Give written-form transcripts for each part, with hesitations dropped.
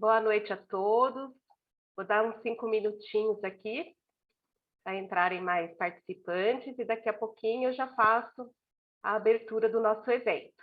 Boa noite a todos. Vou dar uns 5 minutinhos aqui para entrarem mais participantes e daqui a pouquinho eu já faço a abertura do nosso evento.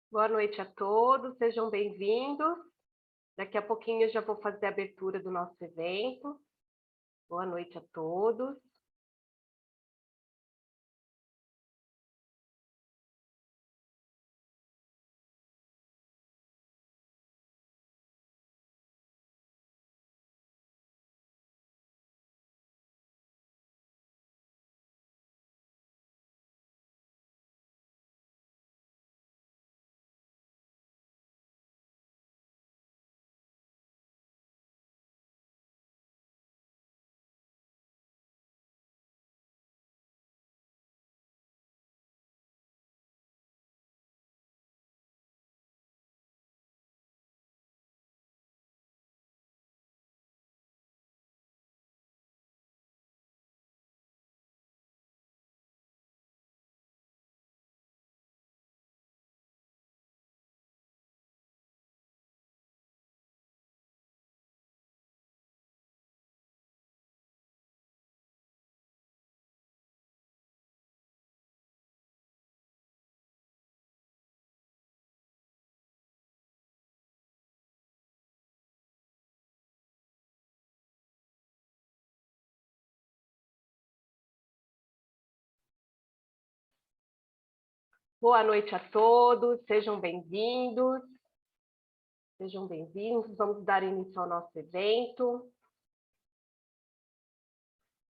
Boa noite a todos, sejam bem-vindos. Daqui a pouquinho eu já vou fazer a abertura do nosso evento. Boa noite a todos. Boa noite a todos, sejam bem-vindos. Sejam bem-vindos, vamos dar início ao nosso evento.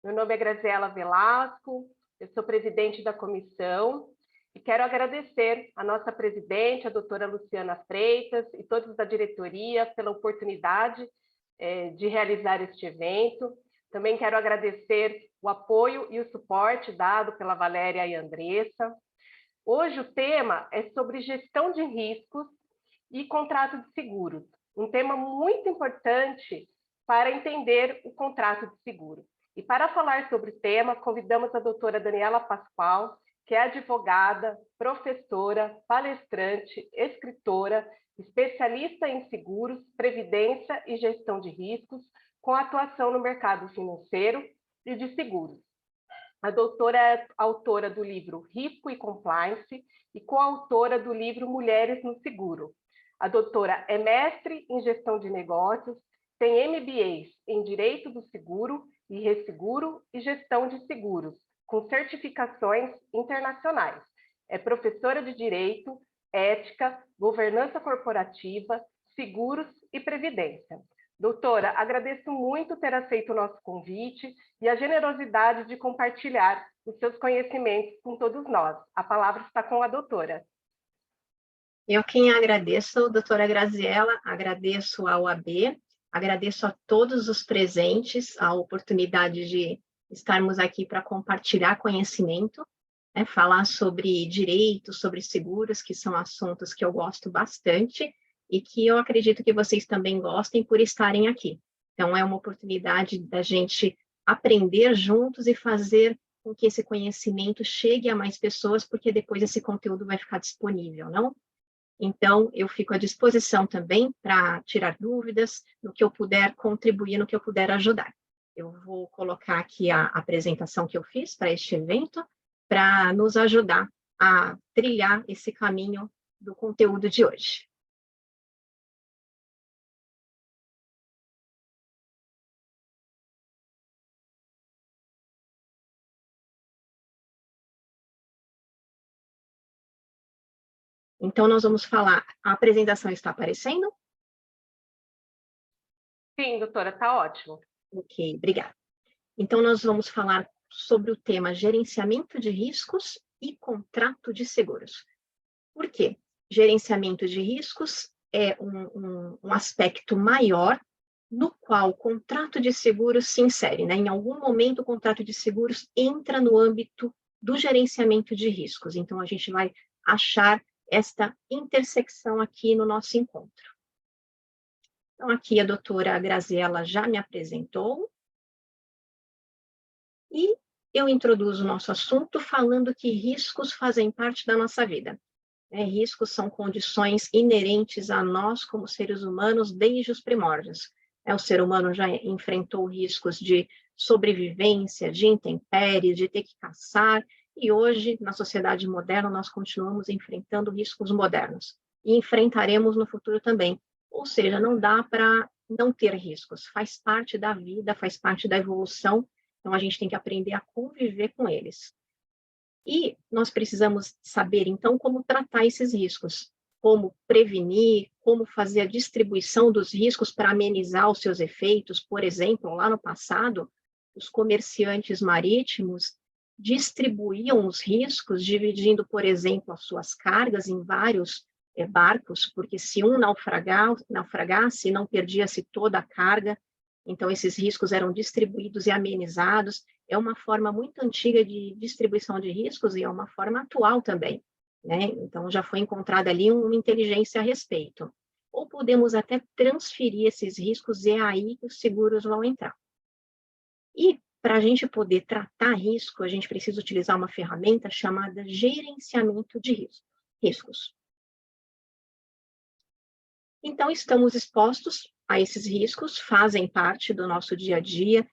Meu nome é Graziela Velasco, eu sou presidente da comissão e quero agradecer a nossa presidente, a doutora Luciana Freitas e todos da diretoria pela oportunidade de realizar este evento. Também quero agradecer o apoio e o suporte dado pela Valéria e a Andressa. Hoje o tema é sobre gestão de riscos e contrato de seguros, um tema muito importante para entender o contrato de seguro. E para falar sobre o tema, convidamos a doutora Daniela Pascoal, que é advogada, professora, palestrante, escritora, especialista em seguros, previdência e gestão de riscos, com atuação no mercado financeiro e de seguros. A doutora é autora do livro Risco e Compliance e coautora do livro Mulheres no Seguro. A doutora é mestre em gestão de negócios, tem MBAs em Direito do Seguro e Resseguro e Gestão de Seguros, com certificações internacionais. É professora de Direito, Ética, Governança Corporativa, Seguros e Previdência. Doutora, agradeço muito ter aceito o nosso convite e a generosidade de compartilhar os seus conhecimentos com todos nós. A palavra está com a doutora. Eu quem agradeço, doutora Graziela, agradeço ao AB, agradeço a todos os presentes a oportunidade de estarmos aqui para compartilhar conhecimento, falar sobre direitos, sobre seguros, que são assuntos que eu gosto bastante, e que eu acredito que vocês também gostem por estarem aqui. Então, é uma oportunidade da gente aprender juntos e fazer com que esse conhecimento chegue a mais pessoas, porque depois esse conteúdo vai ficar disponível, não? Então, eu fico à disposição também para tirar dúvidas, no que eu puder contribuir, no que eu puder ajudar. Eu vou colocar aqui a apresentação que eu fiz para este evento, para nos ajudar a trilhar esse caminho do conteúdo de hoje. Então, nós vamos falar, a apresentação está aparecendo? Sim, doutora, está ótimo. Ok, obrigada. Então, nós vamos falar sobre o tema gerenciamento de riscos e contrato de seguros. Por quê? Gerenciamento de riscos é um aspecto maior no qual o contrato de seguros se insere, né? Em algum momento, o contrato de seguros entra no âmbito do gerenciamento de riscos. Então, a gente vai achar esta intersecção aqui no nosso encontro. Então, aqui a doutora Graziella já me apresentou. E eu introduzo o nosso assunto falando que riscos fazem parte da nossa vida. Riscos são condições inerentes a nós como seres humanos desde os primórdios. O ser humano já enfrentou riscos de sobrevivência, de intempéries, de ter que caçar, e hoje, na sociedade moderna, nós continuamos enfrentando riscos modernos. E enfrentaremos no futuro também. Ou seja, não dá para não ter riscos. Faz parte da vida, faz parte da evolução, então a gente tem que aprender a conviver com eles. E nós precisamos saber, então, como tratar esses riscos, como prevenir, como fazer a distribuição dos riscos para amenizar os seus efeitos. Por exemplo, lá no passado, os comerciantes marítimos distribuíam os riscos, dividindo, por exemplo, as suas cargas em vários barcos, porque se um naufragasse, não perdia-se toda a carga. Então, esses riscos eram distribuídos e amenizados. É uma forma muito antiga de distribuição de riscos e é uma forma atual também, né? Então, já foi encontrada ali uma inteligência a respeito. Ou podemos até transferir esses riscos e é aí que os seguros vão entrar. E, para a gente poder tratar risco, a gente precisa utilizar uma ferramenta chamada gerenciamento de riscos. Então, estamos expostos a esses riscos, fazem parte do nosso dia a dia.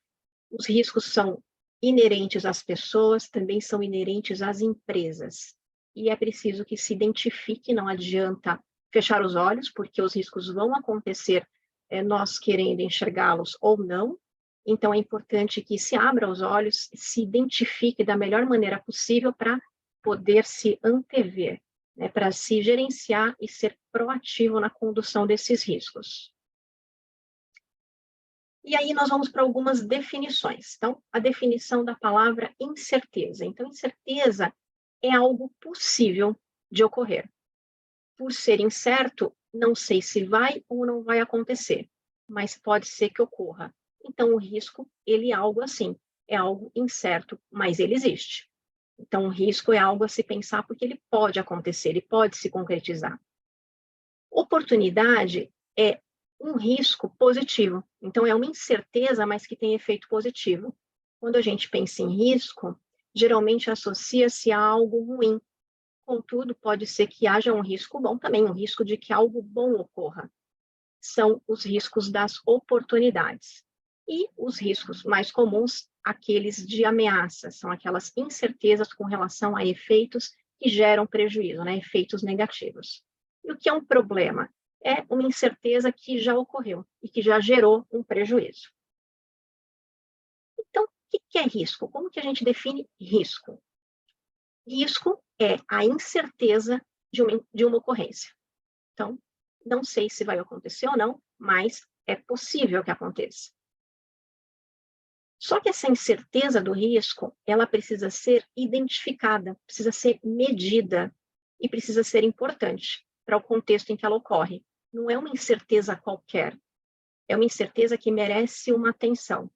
Os riscos são inerentes às pessoas, também são inerentes às empresas. E é preciso que se identifique, não adianta fechar os olhos, porque os riscos vão acontecer, nós querendo enxergá-los ou não. Então, é importante que se abra os olhos, se identifique da melhor maneira possível para poder se antever, né, para se gerenciar e ser proativo na condução desses riscos. E aí nós vamos para algumas definições. Então, a definição da palavra incerteza. Então, incerteza é algo possível de ocorrer. Por ser incerto, não sei se vai ou não vai acontecer, mas pode ser que ocorra. Então, o risco, ele é algo assim, é algo incerto, mas ele existe. Então, o risco é algo a se pensar porque ele pode acontecer, ele pode se concretizar. Oportunidade é um risco positivo. Então, é uma incerteza, mas que tem efeito positivo. Quando a gente pensa em risco, geralmente associa-se a algo ruim. Contudo, pode ser que haja um risco bom também, um risco de que algo bom ocorra. São os riscos das oportunidades. E os riscos mais comuns, aqueles de ameaça, são aquelas incertezas com relação a efeitos que geram prejuízo, né? Efeitos negativos. E o que é um problema? É uma incerteza que já ocorreu e que já gerou um prejuízo. Então, o que é risco? Como que a gente define risco? Risco é a incerteza de uma ocorrência. Então, não sei se vai acontecer ou não, mas é possível que aconteça. Só que essa incerteza do risco, ela precisa ser identificada, precisa ser medida e precisa ser importante para o contexto em que ela ocorre. Não é uma incerteza qualquer, é uma incerteza que merece uma atenção,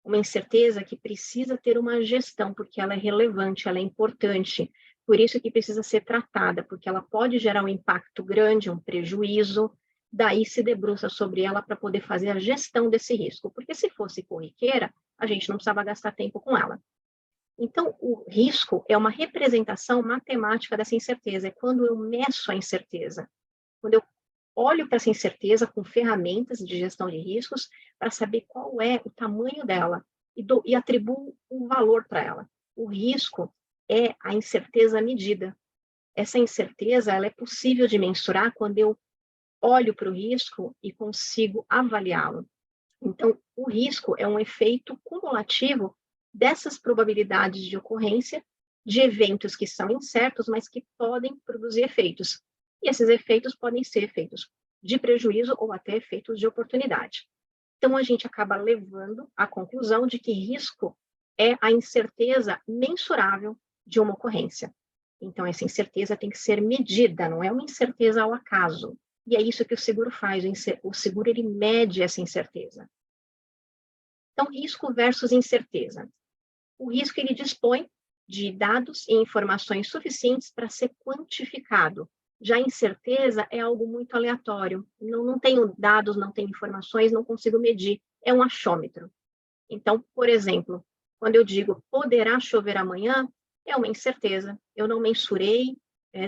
uma incerteza que precisa ter uma gestão, porque ela é relevante, ela é importante, por isso que precisa ser tratada, porque ela pode gerar um impacto grande, um prejuízo, daí se debruça sobre ela para poder fazer a gestão desse risco, porque se fosse corriqueira, a gente não precisava gastar tempo com ela. Então, o risco é uma representação matemática dessa incerteza, é quando eu meço a incerteza, quando eu olho para essa incerteza com ferramentas de gestão de riscos para saber qual é o tamanho dela e atribuo um valor para ela. O risco é a incerteza medida. Essa incerteza ela é possível de mensurar quando eu olho para o risco e consigo avaliá-lo. Então, o risco é um efeito cumulativo dessas probabilidades de ocorrência de eventos que são incertos, mas que podem produzir efeitos. E esses efeitos podem ser efeitos de prejuízo ou até efeitos de oportunidade. Então, a gente acaba levando à conclusão de que risco é a incerteza mensurável de uma ocorrência. Então, essa incerteza tem que ser medida, não é uma incerteza ao acaso. E é isso que o seguro faz, o seguro ele mede essa incerteza. Então, risco versus incerteza. O risco ele dispõe de dados e informações suficientes para ser quantificado. Já a incerteza é algo muito aleatório. Não tenho dados, não tenho informações, não consigo medir. É um achômetro. Então, por exemplo, quando eu digo poderá chover amanhã, é uma incerteza. Eu não mensurei,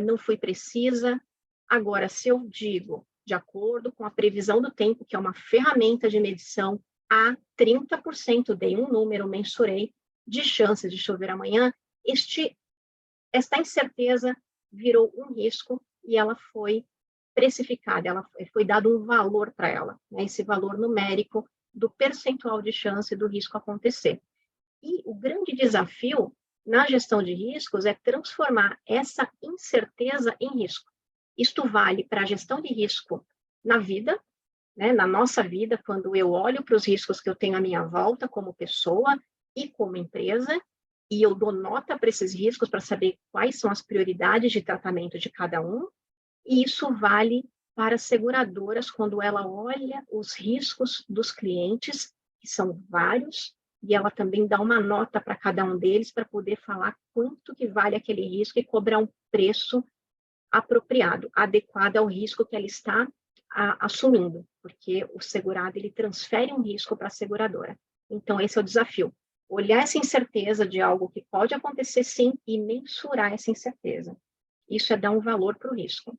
não fui precisa. Agora, se eu digo, de acordo com a previsão do tempo, que é uma ferramenta de medição, há 30%, dei um número, mensurei, de chances de chover amanhã, esta incerteza virou um risco e ela foi precificada, ela foi dado um valor para ela, né, esse valor numérico do percentual de chance do risco acontecer. E o grande desafio na gestão de riscos é transformar essa incerteza em risco. Isto vale para a gestão de risco na vida, né, na nossa vida, quando eu olho para os riscos que eu tenho à minha volta como pessoa e como empresa, e eu dou nota para esses riscos para saber quais são as prioridades de tratamento de cada um, e isso vale para as seguradoras quando ela olha os riscos dos clientes, que são vários, e ela também dá uma nota para cada um deles para poder falar quanto que vale aquele risco e cobrar um preço apropriado, adequado ao risco que ela está assumindo, porque o segurado ele transfere um risco para a seguradora. Então, esse é o desafio. Olhar essa incerteza de algo que pode acontecer sim e mensurar essa incerteza. Isso é dar um valor para o risco.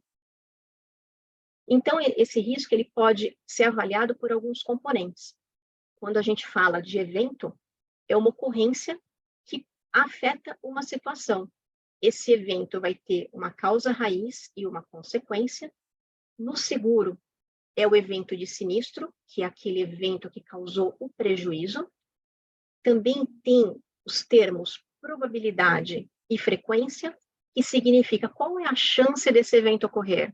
Então, esse risco ele pode ser avaliado por alguns componentes. Quando a gente fala de evento, é uma ocorrência que afeta uma situação. Esse evento vai ter uma causa raiz e uma consequência. No seguro, é o evento de sinistro, que é aquele evento que causou o prejuízo. Também tem os termos probabilidade e frequência, que significa qual é a chance desse evento ocorrer.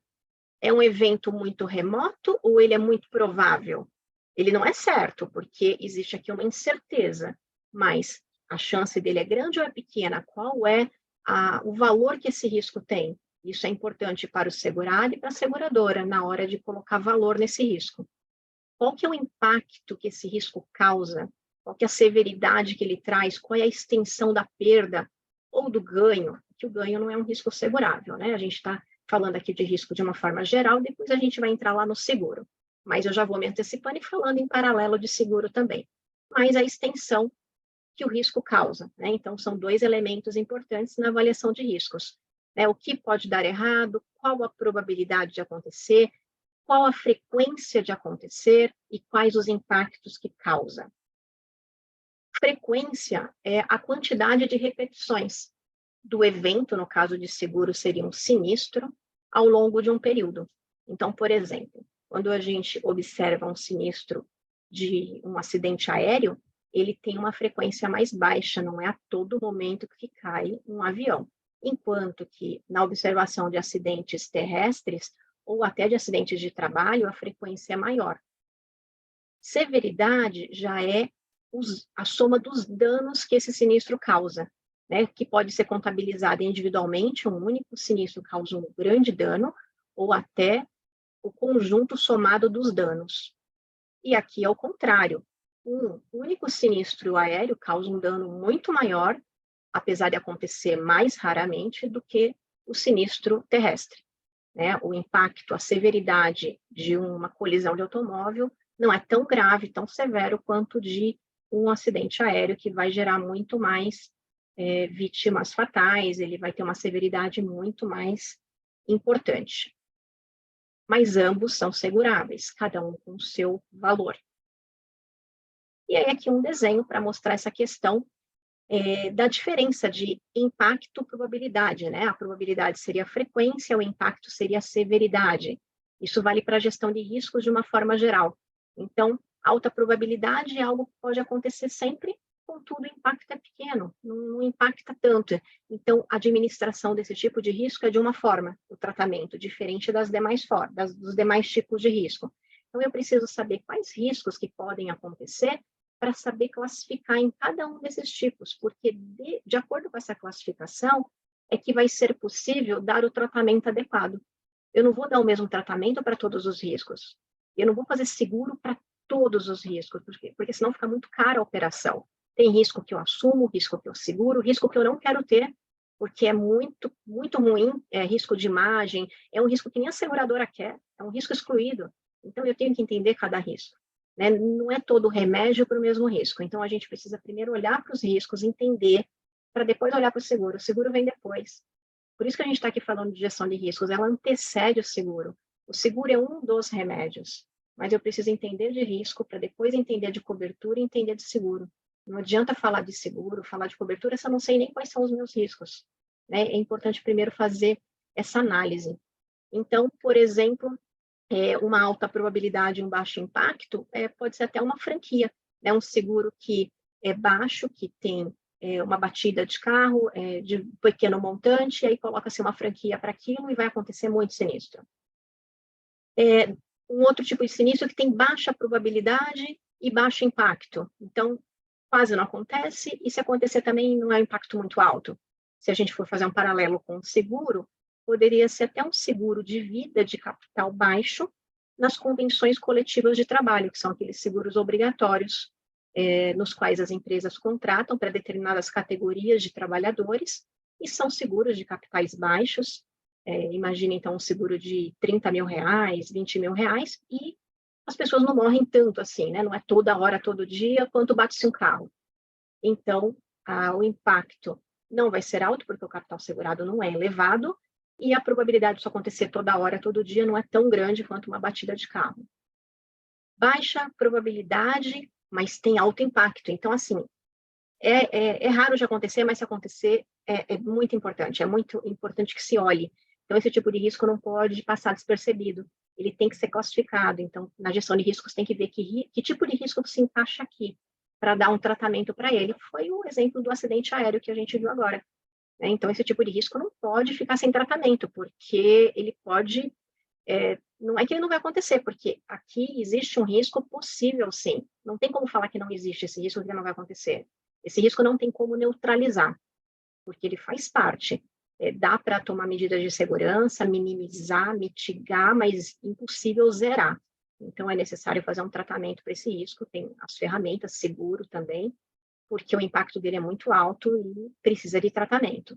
É um evento muito remoto ou ele é muito provável? Ele não é certo, porque existe aqui uma incerteza, mas a chance dele é grande ou é pequena? Qual é o valor que esse risco tem? Isso é importante para o segurado e para a seguradora, na hora de colocar valor nesse risco. Qual que é o impacto que esse risco causa? Qual que é a severidade que ele traz? Qual é a extensão da perda ou do ganho? Que o ganho não é um risco segurável, né? A gente está falando aqui de risco de uma forma geral, depois a gente vai entrar lá no seguro. Mas eu já vou me antecipando e falando em paralelo de seguro também. Mas a extensão que o risco causa, né? Então, são dois elementos importantes na avaliação de riscos. Né? O que pode dar errado, qual a probabilidade de acontecer, qual a frequência de acontecer e quais os impactos que causa. Frequência é a quantidade de repetições do evento, no caso de seguro, seria um sinistro, ao longo de um período. Então, por exemplo, quando a gente observa um sinistro de um acidente aéreo, ele tem uma frequência mais baixa, não é a todo momento que cai um avião. Enquanto que, na observação de acidentes terrestres, ou até de acidentes de trabalho, a frequência é maior. Severidade já é a soma dos danos que esse sinistro causa, né, que pode ser contabilizado individualmente, um único sinistro causa um grande dano, ou até o conjunto somado dos danos. E aqui é o contrário. Um único sinistro aéreo causa um dano muito maior, apesar de acontecer mais raramente, do que o sinistro terrestre. né, o impacto, a severidade de uma colisão de automóvel não é tão grave, tão severo quanto de um acidente aéreo, que vai gerar muito mais vítimas fatais, ele vai ter uma severidade muito mais importante. Mas ambos são seguráveis, cada um com o seu valor. E aí aqui um desenho para mostrar essa questão da diferença de impacto e probabilidade, né? A probabilidade seria a frequência, o impacto seria a severidade. Isso vale para a gestão de riscos de uma forma geral. Então, alta probabilidade é algo que pode acontecer sempre, contudo, o impacto é pequeno, não impacta tanto. Então, a administração desse tipo de risco é de uma forma, o tratamento, diferente das demais formas, dos demais tipos de risco. Então, eu preciso saber quais riscos que podem acontecer para saber classificar em cada um desses tipos, porque de acordo com essa classificação é que vai ser possível dar o tratamento adequado. Eu não vou dar o mesmo tratamento para todos os riscos. Eu não vou fazer seguro para todos os riscos, porque senão fica muito cara a operação. Tem risco que eu assumo, risco que eu seguro, risco que eu não quero ter, porque é muito, muito ruim, é risco de imagem, é um risco que nem a seguradora quer, é um risco excluído. Então, eu tenho que entender cada risco. Né? Não é todo remédio para o mesmo risco. Então, a gente precisa primeiro olhar para os riscos, entender, para depois olhar para o seguro. O seguro vem depois. Por isso que a gente está aqui falando de gestão de riscos, ela antecede o seguro. O seguro é um dos remédios, mas eu preciso entender de risco para depois entender de cobertura e entender de seguro. Não adianta falar de seguro, falar de cobertura, se eu não sei nem quais são os meus riscos. Né? É importante primeiro fazer essa análise. Então, por exemplo, uma alta probabilidade, um baixo impacto, pode ser até uma franquia, né? Um seguro que é baixo, que tem uma batida de carro de pequeno montante, e aí coloca-se uma franquia para aquilo e vai acontecer muito sinistro. Um outro tipo de sinistro que tem baixa probabilidade e baixo impacto. Então, quase não acontece, e se acontecer também não é um impacto muito alto. Se a gente for fazer um paralelo com o seguro, poderia ser até um seguro de vida de capital baixo nas convenções coletivas de trabalho, que são aqueles seguros obrigatórios, nos quais as empresas contratam para determinadas categorias de trabalhadores, e são seguros de capitais baixos. Imagine, então, um seguro de 30 mil reais, 20 mil reais, e as pessoas não morrem tanto assim, né? Não é toda hora, todo dia, quanto bate-se um carro. Então, o impacto não vai ser alto, porque o capital segurado não é elevado, e a probabilidade disso acontecer toda hora, todo dia, não é tão grande quanto uma batida de carro. Baixa probabilidade, mas tem alto impacto. Então, assim, é raro de acontecer, mas se acontecer, é muito importante que se olhe. Então, esse tipo de risco não pode passar despercebido, ele tem que ser classificado. Então, na gestão de riscos, tem que ver que tipo de risco se encaixa aqui, para dar um tratamento para ele. Foi o exemplo do acidente aéreo que a gente viu agora. Né? Então, esse tipo de risco não pode ficar sem tratamento, porque ele pode... não é que ele não vai acontecer, porque aqui existe um risco possível, sim. Não tem como falar que não existe esse risco que não vai acontecer. Esse risco não tem como neutralizar, porque ele faz parte. Dá para tomar medidas de segurança, minimizar, mitigar, mas impossível zerar. Então, é necessário fazer um tratamento para esse risco, tem as ferramentas, seguro também, porque o impacto dele é muito alto e precisa de tratamento.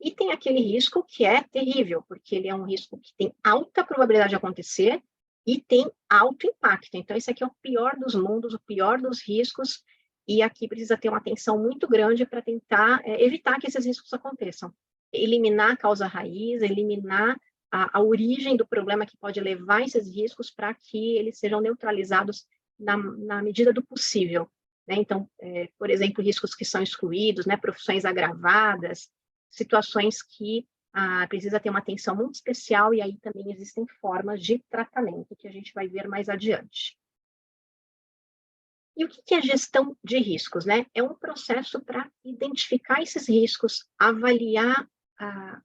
E tem aquele risco que é terrível, porque ele é um risco que tem alta probabilidade de acontecer e tem alto impacto. Então, esse aqui é o pior dos mundos, o pior dos riscos, e aqui precisa ter uma atenção muito grande para tentar evitar que esses riscos aconteçam. Eliminar a causa raiz, eliminar a origem do problema que pode levar esses riscos para que eles sejam neutralizados na medida do possível. Né? Então, por exemplo, riscos que são excluídos, né? Profissões agravadas, situações que precisa ter uma atenção muito especial, e aí também existem formas de tratamento que a gente vai ver mais adiante. E o que é gestão de riscos? Né? É um processo para identificar esses riscos, avaliar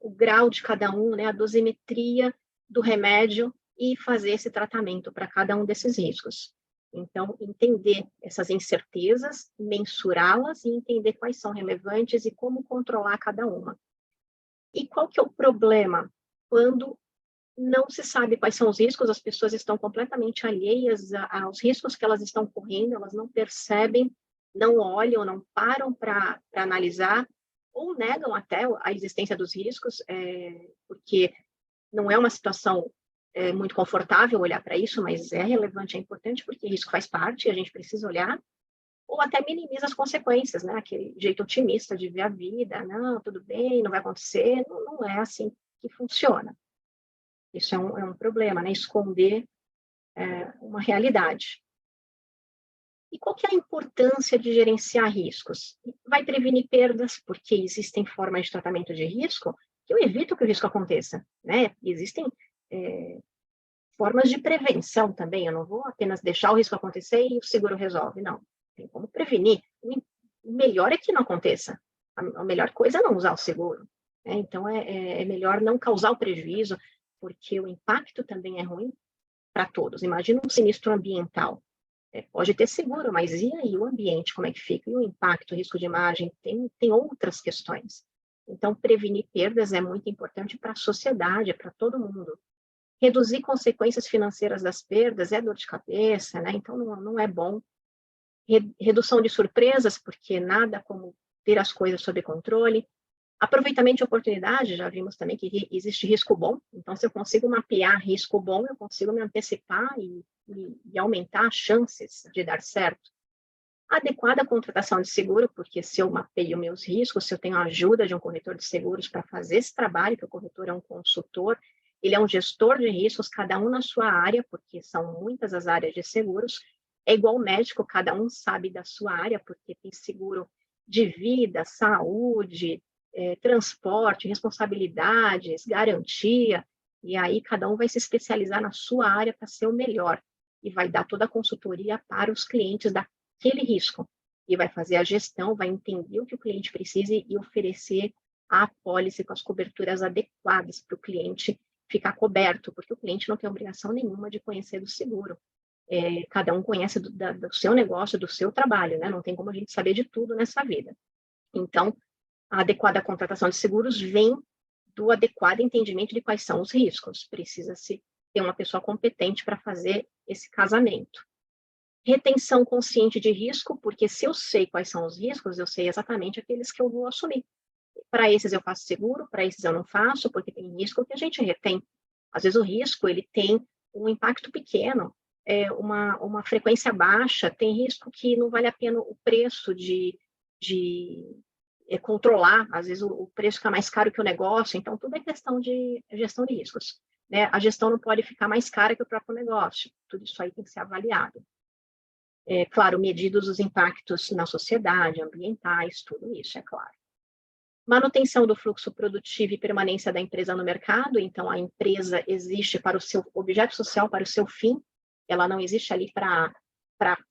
o grau de cada um, né? A dosimetria do remédio e fazer esse tratamento para cada um desses riscos. Então, entender essas incertezas, mensurá-las e entender quais são relevantes e como controlar cada uma. E qual que é o problema? Quando não se sabe quais são os riscos, as pessoas estão completamente alheias aos riscos que elas estão correndo, elas não percebem, não olham, não param para analisar, ou negam até a existência dos riscos, porque Não é uma situação muito confortável olhar para isso, mas é relevante, é importante, porque risco faz parte e a gente precisa olhar, ou até minimiza as consequências, né? Aquele jeito otimista de ver a vida, não, tudo bem, não vai acontecer, não é assim que funciona. Isso é um problema, né? Esconder uma realidade. E qual que é a importância de gerenciar riscos? Vai prevenir perdas, porque existem formas de tratamento de risco que eu evito que o risco aconteça, né? Existem formas de prevenção também, eu não vou apenas deixar o risco acontecer e o seguro resolve, não. Tem como prevenir. O melhor é que não aconteça. A melhor coisa é não usar o seguro. Né? Então, é melhor não causar o prejuízo, porque o impacto também é ruim para todos. Imagina um sinistro ambiental. Pode ter seguro, mas e aí o ambiente, como é que fica? E o impacto, o risco de imagem? Tem outras questões. Então, prevenir perdas é muito importante para a sociedade, para todo mundo. Reduzir consequências financeiras das perdas é dor de cabeça, né? Então, não é bom. Redução de surpresas, porque nada como ter as coisas sob controle. Aproveitamento de oportunidade, já vimos também que existe risco bom, então se eu consigo mapear risco bom, eu consigo me antecipar e aumentar as chances de dar certo. Adequada contratação de seguro, porque se eu mapeio meus riscos, se eu tenho a ajuda de um corretor de seguros para fazer esse trabalho, que o corretor é um consultor, ele é um gestor de riscos, cada um na sua área, porque são muitas as áreas de seguros, é igual médico, cada um sabe da sua área, porque tem seguro de vida, saúde, transporte, responsabilidades, garantia, e aí cada um vai se especializar na sua área para ser o melhor, e vai dar toda a consultoria para os clientes daquele risco, e vai fazer a gestão, vai entender o que o cliente precisa e oferecer a apólice com as coberturas adequadas para o cliente ficar coberto, porque o cliente não tem obrigação nenhuma de conhecer do seguro. Cada um conhece do seu negócio, do seu trabalho, né? Não tem como a gente saber de tudo nessa vida. Então, a adequada contratação de seguros vem do adequado entendimento de quais são os riscos. Precisa-se ter uma pessoa competente para fazer esse casamento. Retenção consciente de risco, porque se eu sei quais são os riscos, eu sei exatamente aqueles que eu vou assumir. Para esses eu faço seguro, para esses eu não faço, porque tem risco que a gente retém. Às vezes o risco ele tem um impacto pequeno, uma frequência baixa, tem risco que não vale a pena o preço de controlar, às vezes o preço fica mais caro que o negócio, então tudo é questão de gestão de riscos. Né? A gestão não pode ficar mais cara que o próprio negócio, tudo isso aí tem que ser avaliado. Claro, medidos os impactos na sociedade, ambientais, tudo isso, é claro. Manutenção do fluxo produtivo e permanência da empresa no mercado, então a empresa existe para o seu objeto social, para o seu fim, ela não existe ali para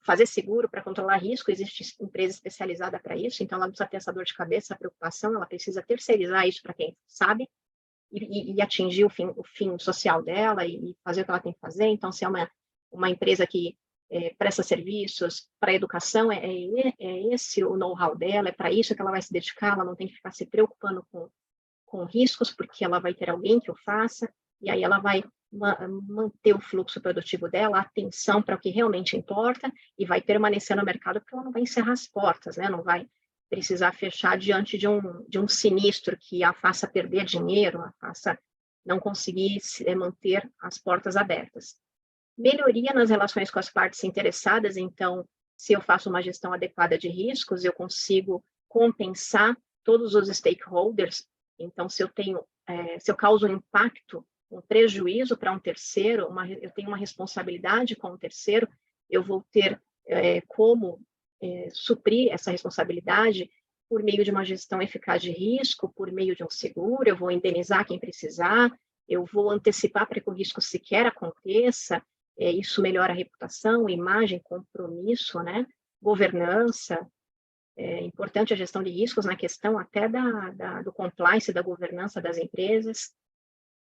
fazer seguro, para controlar risco, existe empresa especializada para isso, então ela não precisa ter essa dor de cabeça, essa preocupação, ela precisa terceirizar isso para quem sabe e atingir o fim social dela e fazer o que ela tem que fazer. Então, se é uma empresa que presta serviços para a educação, é esse o know-how dela, é para isso que ela vai se dedicar, ela não tem que ficar se preocupando com riscos, porque ela vai ter alguém que o faça, e aí ela vai manter o fluxo produtivo dela, a atenção para o que realmente importa, e vai permanecer no mercado, porque ela não vai encerrar as portas, né? Não vai precisar fechar diante de um sinistro que a faça perder dinheiro, a faça não conseguir manter as portas abertas. Melhoria nas relações com as partes interessadas, então, se eu faço uma gestão adequada de riscos, eu consigo compensar todos os stakeholders. Então, se eu causo um impacto, um prejuízo para um terceiro, eu tenho uma responsabilidade com um terceiro, eu vou ter como suprir essa responsabilidade por meio de uma gestão eficaz de risco, por meio de um seguro, eu vou indenizar quem precisar, eu vou antecipar para que o risco sequer aconteça, isso melhora a reputação, imagem, compromisso, né? Governança. É importante a gestão de riscos na questão até do compliance, da governança das empresas.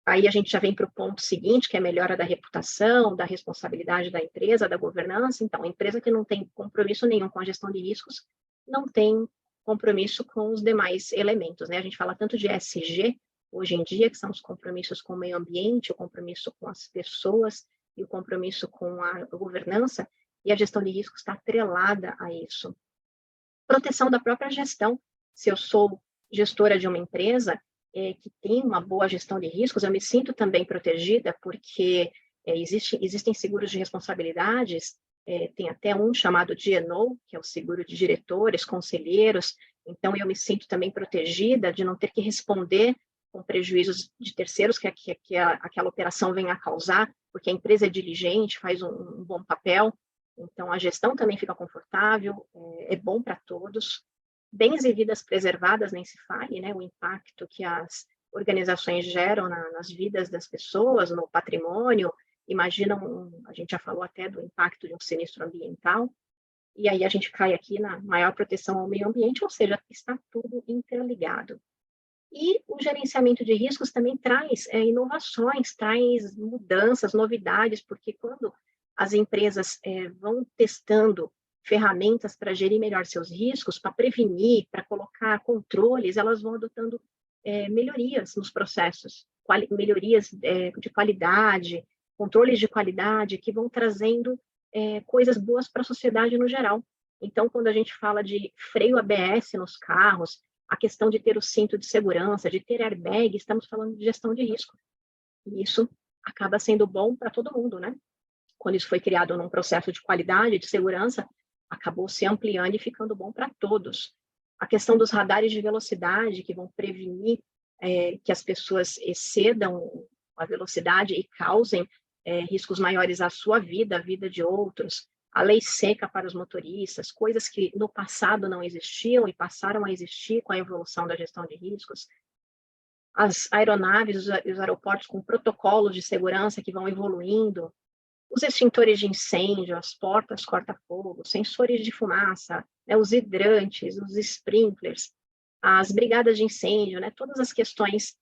Aí a gente já vem para o ponto seguinte, que é a melhora da reputação, da responsabilidade da empresa, da governança. Então, a empresa que não tem compromisso nenhum com a gestão de riscos, não tem compromisso com os demais elementos, né? A gente fala tanto de ESG, hoje em dia, que são os compromissos com o meio ambiente, o compromisso com as pessoas, e o compromisso com a governança, e a gestão de riscos está atrelada a isso. Proteção da própria gestão. Se eu sou gestora de uma empresa, que tem uma boa gestão de riscos, eu me sinto também protegida, porque existem seguros de responsabilidades, tem até um chamado D&O, que é o seguro de diretores, conselheiros, então eu me sinto também protegida de não ter que responder com prejuízos de terceiros que aquela operação venha a causar, porque a empresa é diligente, faz um bom papel, então a gestão também fica confortável, é bom para todos. Bens e vidas preservadas, nem se fale, né? O impacto que as organizações geram nas vidas das pessoas, no patrimônio. Imagina, a gente já falou até do impacto de um sinistro ambiental, e aí a gente cai aqui na maior proteção ao meio ambiente, ou seja, está tudo interligado. E o gerenciamento de riscos também traz inovações, traz mudanças, novidades, porque quando as empresas vão testando ferramentas para gerir melhor seus riscos, para prevenir, para colocar controles, elas vão adotando melhorias nos processos, melhorias de qualidade, controles de qualidade, que vão trazendo coisas boas para a sociedade no geral. Então, quando a gente fala de freio ABS nos carros, a questão de ter o cinto de segurança, de ter airbag, estamos falando de gestão de risco. E isso acaba sendo bom para todo mundo, né? Quando isso foi criado num processo de qualidade, de segurança, acabou se ampliando e ficando bom para todos. A questão dos radares de velocidade, que vão prevenir que as pessoas excedam a velocidade e causem riscos maiores à sua vida, à vida de outros. A lei seca para os motoristas, coisas que no passado não existiam e passaram a existir com a evolução da gestão de riscos. As aeronaves e os aeroportos com protocolos de segurança que vão evoluindo, os extintores de incêndio, as portas corta-fogo, sensores de fumaça, né, os hidrantes, os sprinklers, as brigadas de incêndio, né, todas as questões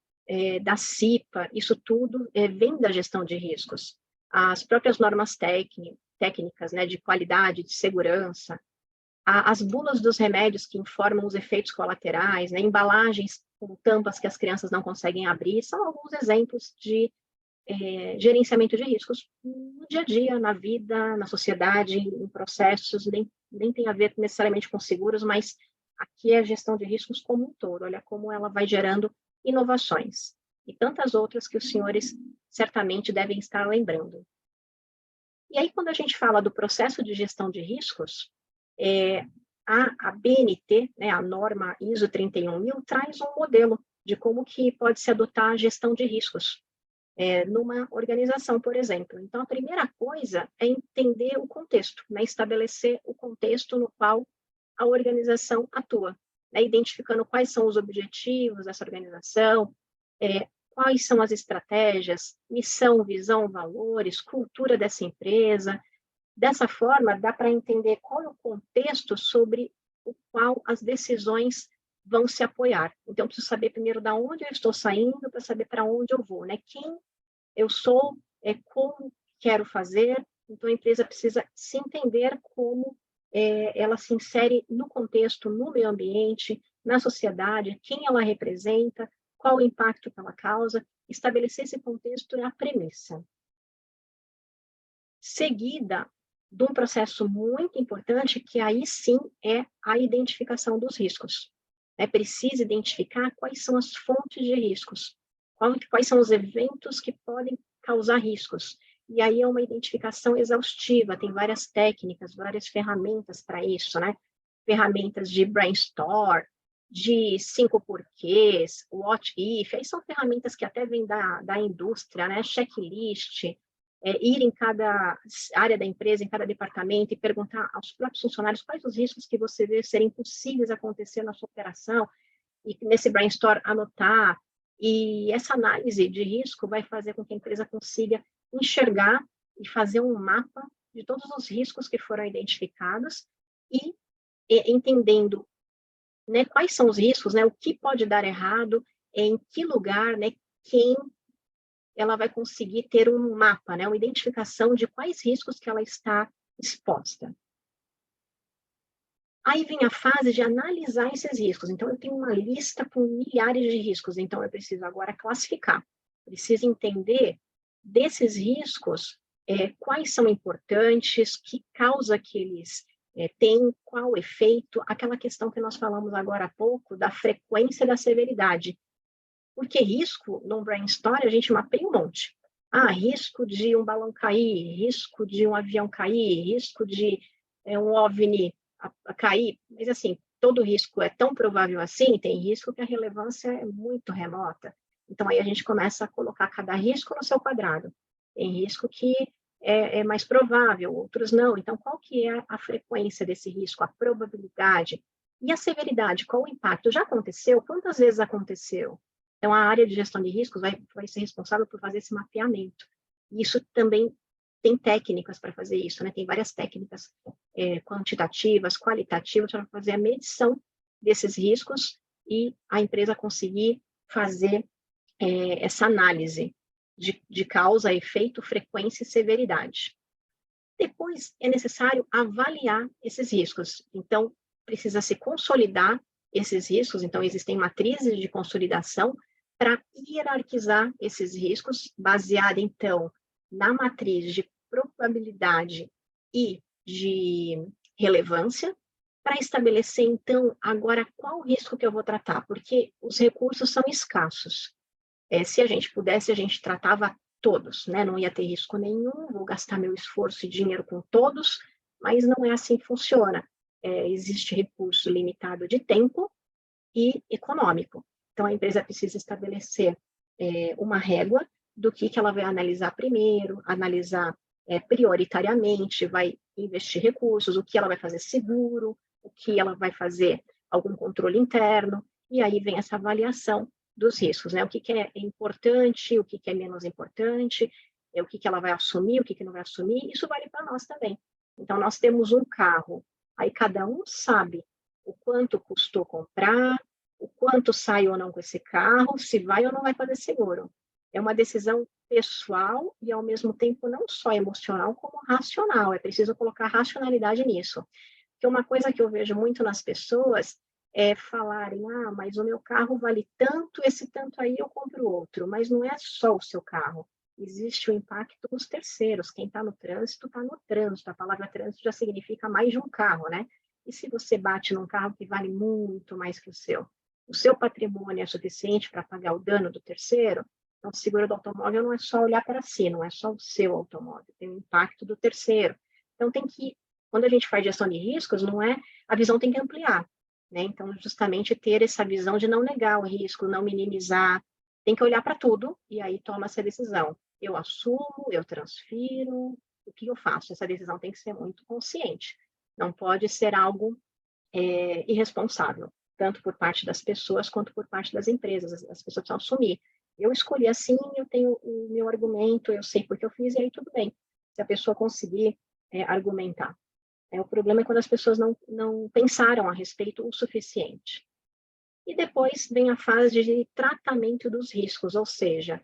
da CIPA, isso tudo vem da gestão de riscos. As próprias normas técnicas, né, de qualidade, de segurança, as bulas dos remédios que informam os efeitos colaterais, né, embalagens com tampas que as crianças não conseguem abrir, são alguns exemplos de gerenciamento de riscos no dia a dia, na vida, na sociedade, em processos, nem tem a ver necessariamente com seguros, mas aqui é a gestão de riscos como um todo, olha como ela vai gerando inovações e tantas outras que os senhores certamente devem estar lembrando. E aí, quando a gente fala do processo de gestão de riscos, a BNT, né, a norma ISO 31000, traz um modelo de como que pode se adotar a gestão de riscos numa organização, por exemplo. Então, a primeira coisa é entender o contexto, né, estabelecer o contexto no qual a organização atua, né, identificando quais são os objetivos dessa organização, quais são as estratégias, missão, visão, valores, cultura dessa empresa. Dessa forma, dá para entender qual é o contexto sobre o qual as decisões vão se apoiar. Então, eu preciso saber primeiro de onde eu estou saindo para saber para onde eu vou, né? Quem eu sou, como quero fazer. Então, a empresa precisa se entender como ela se insere no contexto, no meio ambiente, na sociedade, quem ela representa, qual o impacto que ela causa. Estabelecer esse contexto é a premissa. Seguida de um processo muito importante, que aí sim é a identificação dos riscos. É preciso identificar quais são as fontes de riscos, quais são os eventos que podem causar riscos. E aí é uma identificação exaustiva, tem várias técnicas, várias ferramentas para isso, né? Ferramentas de brainstorm, de 5 porquês, what if, aí são ferramentas que até vêm da indústria, né? Checklist, ir em cada área da empresa, em cada departamento, e perguntar aos próprios funcionários quais os riscos que você vê serem possíveis acontecer na sua operação, e nesse brainstorm anotar. E essa análise de risco vai fazer com que a empresa consiga enxergar e fazer um mapa de todos os riscos que foram identificados e entendendo, né, quais são os riscos, né, o que pode dar errado, em que lugar, né, quem ela vai conseguir ter um mapa, né, uma identificação de quais riscos que ela está exposta. Aí vem a fase de analisar esses riscos. Então, eu tenho uma lista com milhares de riscos, então eu preciso agora classificar. Preciso entender desses riscos quais são importantes, que causa que eles têm, qual o efeito, aquela questão que nós falamos agora há pouco da frequência e da severidade. Porque risco, no Brain Story, a gente mapeia um monte. Ah, risco de um balão cair, risco de um avião cair, risco de um OVNI a cair. Mas, assim, todo risco é tão provável assim? Tem risco que a relevância é muito remota. Então, aí a gente começa a colocar cada risco no seu quadrado. Tem risco que é mais provável, outros não. Então, qual que é a frequência desse risco, a probabilidade? E a severidade, qual o impacto? Já aconteceu? Quantas vezes aconteceu? Então, a área de gestão de riscos vai ser responsável por fazer esse mapeamento. E isso também tem técnicas para fazer isso, né? Tem várias técnicas quantitativas, qualitativas, para fazer a medição desses riscos e a empresa conseguir fazer essa análise de causa, efeito, frequência e severidade. Depois, é necessário avaliar esses riscos. Então, precisa se consolidar esses riscos. Então, existem matrizes de consolidação para hierarquizar esses riscos, baseada, então, na matriz de probabilidade e de relevância, para estabelecer, então, agora qual risco que eu vou tratar, porque os recursos são escassos. Se a gente pudesse, a gente tratava todos, né? Não ia ter risco nenhum, vou gastar meu esforço e dinheiro com todos, mas não é assim que funciona. Existe recurso limitado de tempo e econômico. Então, a empresa precisa estabelecer uma régua do que ela vai analisar primeiro, analisar prioritariamente, vai investir recursos, o que ela vai fazer seguro, o que ela vai fazer algum controle interno, e aí vem essa avaliação dos riscos, né? O que é importante, o que é menos importante, o que ela vai assumir, o que não vai assumir, isso vale para nós também. Então, nós temos um carro, aí cada um sabe o quanto custou comprar, o quanto sai ou não com esse carro, se vai ou não vai fazer seguro. É uma decisão pessoal e, ao mesmo tempo, não só emocional, como racional. É preciso colocar racionalidade nisso. Porque uma coisa que eu vejo muito nas pessoas é falarem, mas o meu carro vale tanto, esse tanto aí eu compro outro. Mas não é só o seu carro. Existe o impacto dos terceiros. Quem está no trânsito, está no trânsito. A palavra trânsito já significa mais de um carro, né? E se você bate num carro que vale muito mais que o seu patrimônio é suficiente para pagar o dano do terceiro? Então, o seguro do automóvel não é só olhar para si, não é só o seu automóvel, tem o impacto do terceiro. Então, quando a gente faz gestão de riscos, a visão tem que ampliar, né? Então, justamente ter essa visão de não negar o risco, não minimizar, tem que olhar para tudo e aí toma essa decisão. Eu assumo, eu transfiro, o que eu faço? Essa decisão tem que ser muito consciente, não pode ser algo irresponsável, tanto por parte das pessoas quanto por parte das empresas. As pessoas precisam assumir. Eu escolhi assim, eu tenho o meu argumento, eu sei porque eu fiz, e aí tudo bem. Se a pessoa conseguir argumentar. O problema é quando as pessoas não pensaram a respeito o suficiente. E depois vem a fase de tratamento dos riscos, ou seja,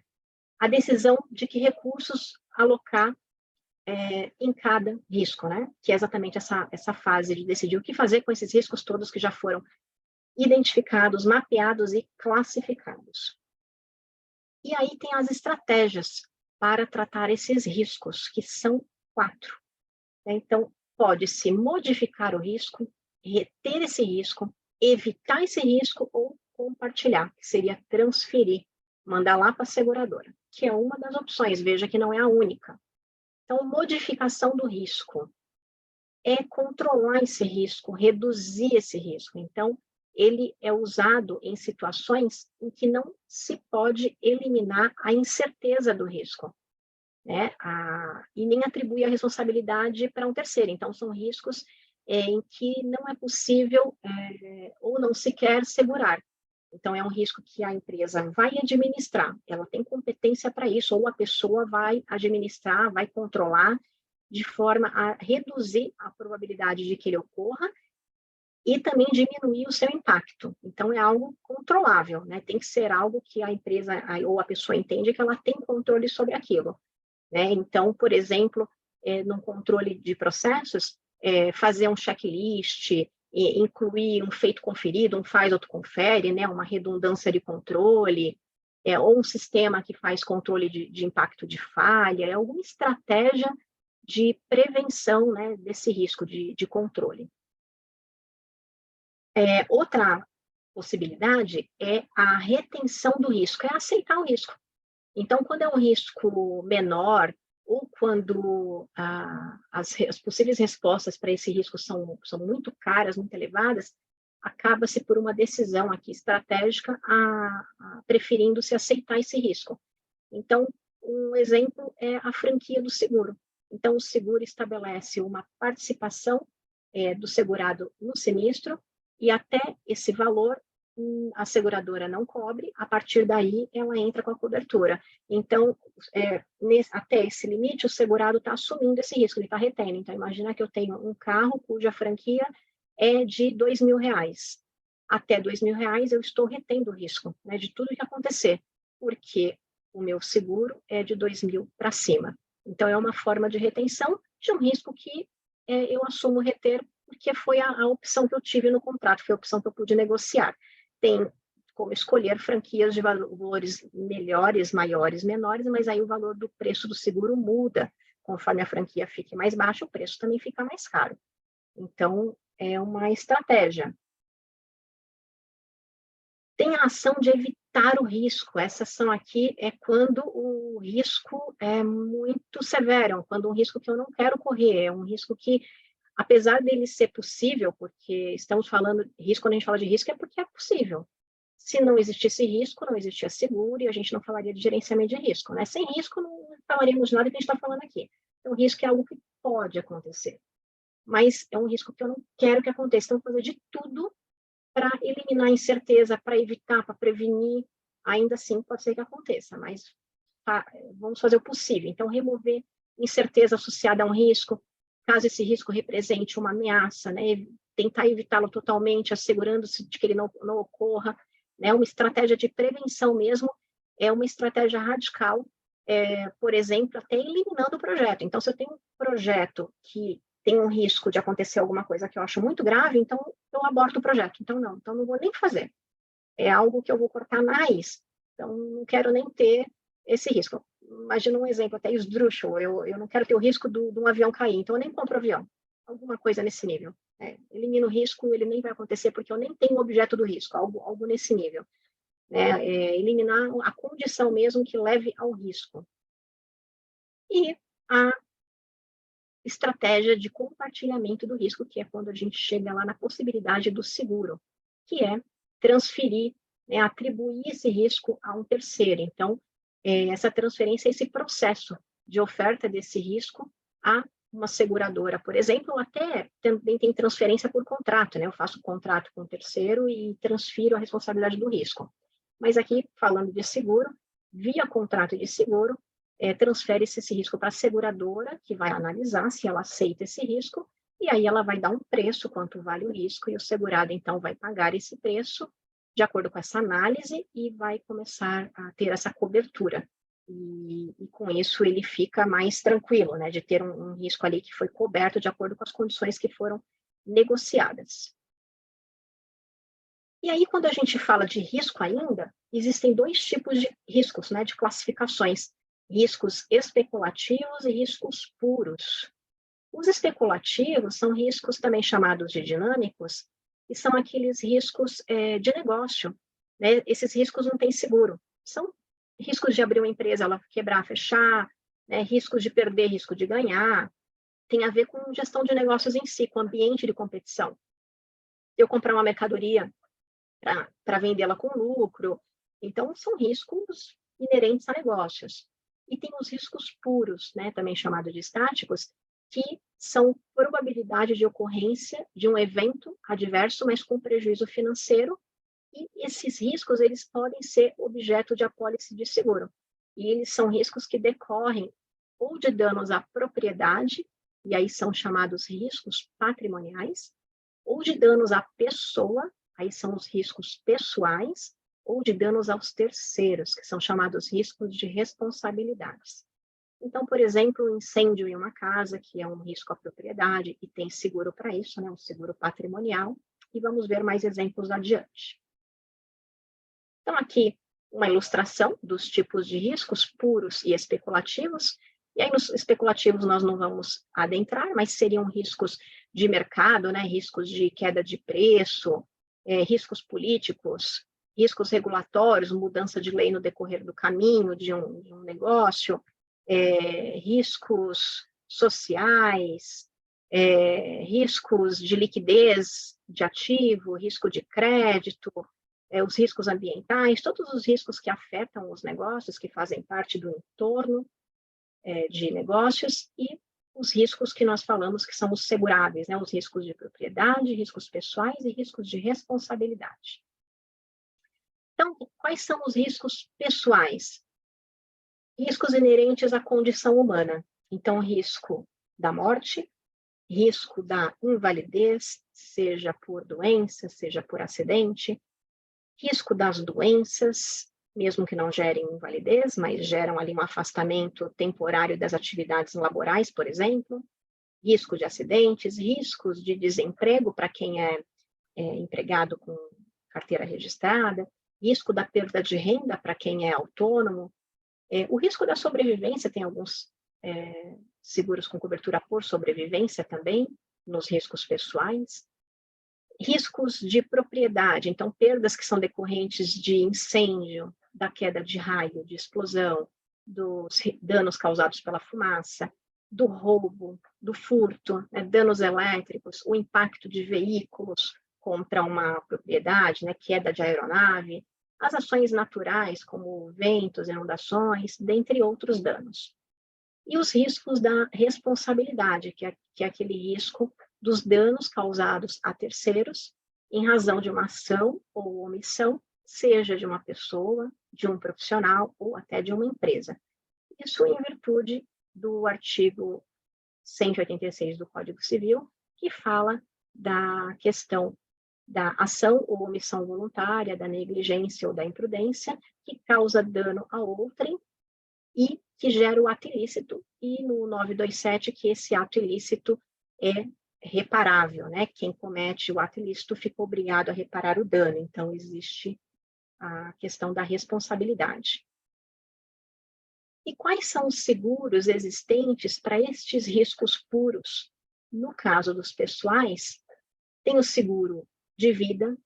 a decisão de que recursos alocar em cada risco, né? Que é exatamente essa fase de decidir o que fazer com esses riscos todos que já foram identificados, mapeados e classificados. E aí tem as estratégias para tratar esses riscos, que são 4. Então, pode-se modificar o risco, reter esse risco, evitar esse risco ou compartilhar, que seria transferir, mandar lá para a seguradora, que é uma das opções, veja que não é a única. Então, modificação do risco é controlar esse risco, reduzir esse risco. Então, ele é usado em situações em que não se pode eliminar a incerteza do risco, né? E nem atribuir a responsabilidade para um terceiro. Então, são riscos em que não é possível ou não se quer segurar. Então, é um risco que a empresa vai administrar, ela tem competência para isso, ou a pessoa vai administrar, vai controlar, de forma a reduzir a probabilidade de que ele ocorra e também diminuir o seu impacto. Então, é algo controlável, né? Tem que ser algo que a empresa ou a pessoa entende que ela tem controle sobre aquilo, né? Então, por exemplo, no controle de processos, fazer um checklist, incluir um feito conferido, um faz, outro confere, né? Uma redundância de controle, ou um sistema que faz controle de impacto de falha, alguma estratégia de prevenção, né, desse risco de controle. Outra possibilidade é a retenção do risco, é aceitar o risco. Então, quando é um risco menor, ou quando as possíveis respostas para esse risco são muito caras, muito elevadas, acaba-se por uma decisão aqui estratégica preferindo se aceitar esse risco. Então, um exemplo é a franquia do seguro. Então, o seguro estabelece uma participação do segurado no sinistro e até esse valor a seguradora não cobre, a partir daí ela entra com a cobertura. Então, até esse limite, o segurado está assumindo esse risco, ele está retendo. Então, imagina que eu tenho um carro cuja franquia é de R$2.000. Até R$2.000 eu estou retendo o risco, né, de tudo que acontecer, porque o meu seguro é de 2.000 para cima. Então, é uma forma de retenção de um risco que eu assumo reter, porque foi a opção que eu tive no contrato, foi a opção que eu pude negociar. Tem como escolher franquias de valores melhores, maiores, menores, mas aí o valor do preço do seguro muda. Conforme a franquia fique mais baixa, o preço também fica mais caro. Então, é uma estratégia. Tem a ação de evitar o risco. Essa ação aqui é quando o risco é muito severo, quando um risco que eu não quero correr, é um risco que, apesar dele ser possível, porque estamos falando de risco, quando a gente fala de risco, é porque é possível. Se não existisse risco, não existia seguro, e a gente não falaria de gerenciamento de risco, né? Sem risco, não falaríamos nada que a gente está falando aqui. Então, risco é algo que pode acontecer, mas é um risco que eu não quero que aconteça. Então, fazer de tudo para eliminar a incerteza, para evitar, para prevenir. Ainda assim, pode ser que aconteça, mas vamos fazer o possível. Então, remover incerteza associada a um risco, caso esse risco represente uma ameaça, né? Tentar evitá-lo totalmente, assegurando-se de que ele não ocorra, né? Uma estratégia de prevenção mesmo, é uma estratégia radical, por exemplo, até eliminando o projeto. Então, se eu tenho um projeto que tem um risco de acontecer alguma coisa que eu acho muito grave, então eu aborto o projeto. Então não vou nem fazer. É algo que eu vou cortar na raiz. Então, não quero nem ter esse risco. Imagina um exemplo até esdrúxulo, eu não quero ter o risco de um avião cair, então eu nem compro avião. Alguma coisa nesse nível. Elimino o risco, ele nem vai acontecer, porque eu nem tenho o objeto do risco, algo nesse nível. Eliminar a condição mesmo que leve ao risco. E a estratégia de compartilhamento do risco, que é quando a gente chega lá na possibilidade do seguro, que é transferir, atribuir esse risco a um terceiro. Então, essa transferência, esse processo de oferta desse risco a uma seguradora, por exemplo, até também tem transferência por contrato, né? Eu faço um contrato com um terceiro e transfiro a responsabilidade do risco. Mas aqui, falando de seguro, via contrato de seguro, transfere-se esse risco para a seguradora, que vai analisar se ela aceita esse risco, e aí ela vai dar um preço, quanto vale o risco, e o segurado, então, vai pagar esse preço, de acordo com essa análise, e vai começar a ter essa cobertura. E com isso ele fica mais tranquilo, né, de ter um risco ali que foi coberto de acordo com as condições que foram negociadas. E aí, quando a gente fala de risco ainda, existem dois tipos de riscos, né, de classificações: riscos especulativos e riscos puros. Os especulativos são riscos também chamados de dinâmicos, e são aqueles riscos de negócio, né? Esses riscos não têm seguro. São riscos de abrir uma empresa, ela quebrar, fechar, né? Riscos de perder, risco de ganhar. Tem a ver com gestão de negócios em si, com ambiente de competição. Eu comprar uma mercadoria para vendê-la com lucro. Então, são riscos inerentes a negócios. E tem os riscos puros, né, também chamados de estáticos, que são probabilidade de ocorrência de um evento adverso, mas com prejuízo financeiro, e esses riscos eles podem ser objeto de apólice de seguro. E eles são riscos que decorrem ou de danos à propriedade, e aí são chamados riscos patrimoniais, ou de danos à pessoa, aí são os riscos pessoais, ou de danos aos terceiros, que são chamados riscos de responsabilidades. Então, por exemplo, um incêndio em uma casa, que é um risco à propriedade, e tem seguro para isso, né, um seguro patrimonial, e vamos ver mais exemplos adiante. Então, aqui, uma ilustração dos tipos de riscos puros e especulativos, e aí nos especulativos nós não vamos adentrar, mas seriam riscos de mercado, né, riscos de queda de preço, riscos políticos, riscos regulatórios, mudança de lei no decorrer do caminho de um negócio, riscos sociais, riscos de liquidez de ativo, risco de crédito, os riscos ambientais, todos os riscos que afetam os negócios, que fazem parte do entorno de negócios, e os riscos que nós falamos que são os seguráveis, né? Os riscos de propriedade, riscos pessoais e riscos de responsabilidade. Então, quais são os riscos pessoais? Riscos inerentes à condição humana. Então, risco da morte, risco da invalidez, seja por doença, seja por acidente, risco das doenças, mesmo que não gerem invalidez, mas geram ali um afastamento temporário das atividades laborais, por exemplo, risco de acidentes, riscos de desemprego para quem é empregado com carteira registrada, risco da perda de renda para quem é autônomo, o risco da sobrevivência, tem alguns seguros com cobertura por sobrevivência também, nos riscos pessoais, riscos de propriedade, então perdas que são decorrentes de incêndio, da queda de raio, de explosão, dos danos causados pela fumaça, do roubo, do furto, danos elétricos, o impacto de veículos contra uma propriedade, queda de aeronave, as ações naturais, como ventos, inundações, dentre outros danos. E os riscos da responsabilidade, que é aquele risco dos danos causados a terceiros em razão de uma ação ou omissão, seja de uma pessoa, de um profissional ou até de uma empresa. Isso em virtude do artigo 186 do Código Civil, que fala da questão da ação ou omissão voluntária, da negligência ou da imprudência, que causa dano a outrem e que gera o ato ilícito, e no 927 que esse ato ilícito é reparável, Quem comete o ato ilícito fica obrigado a reparar o dano, então existe a questão da responsabilidade. E quais são os seguros existentes para estes riscos puros? No caso dos pessoais, tem o seguro de vida,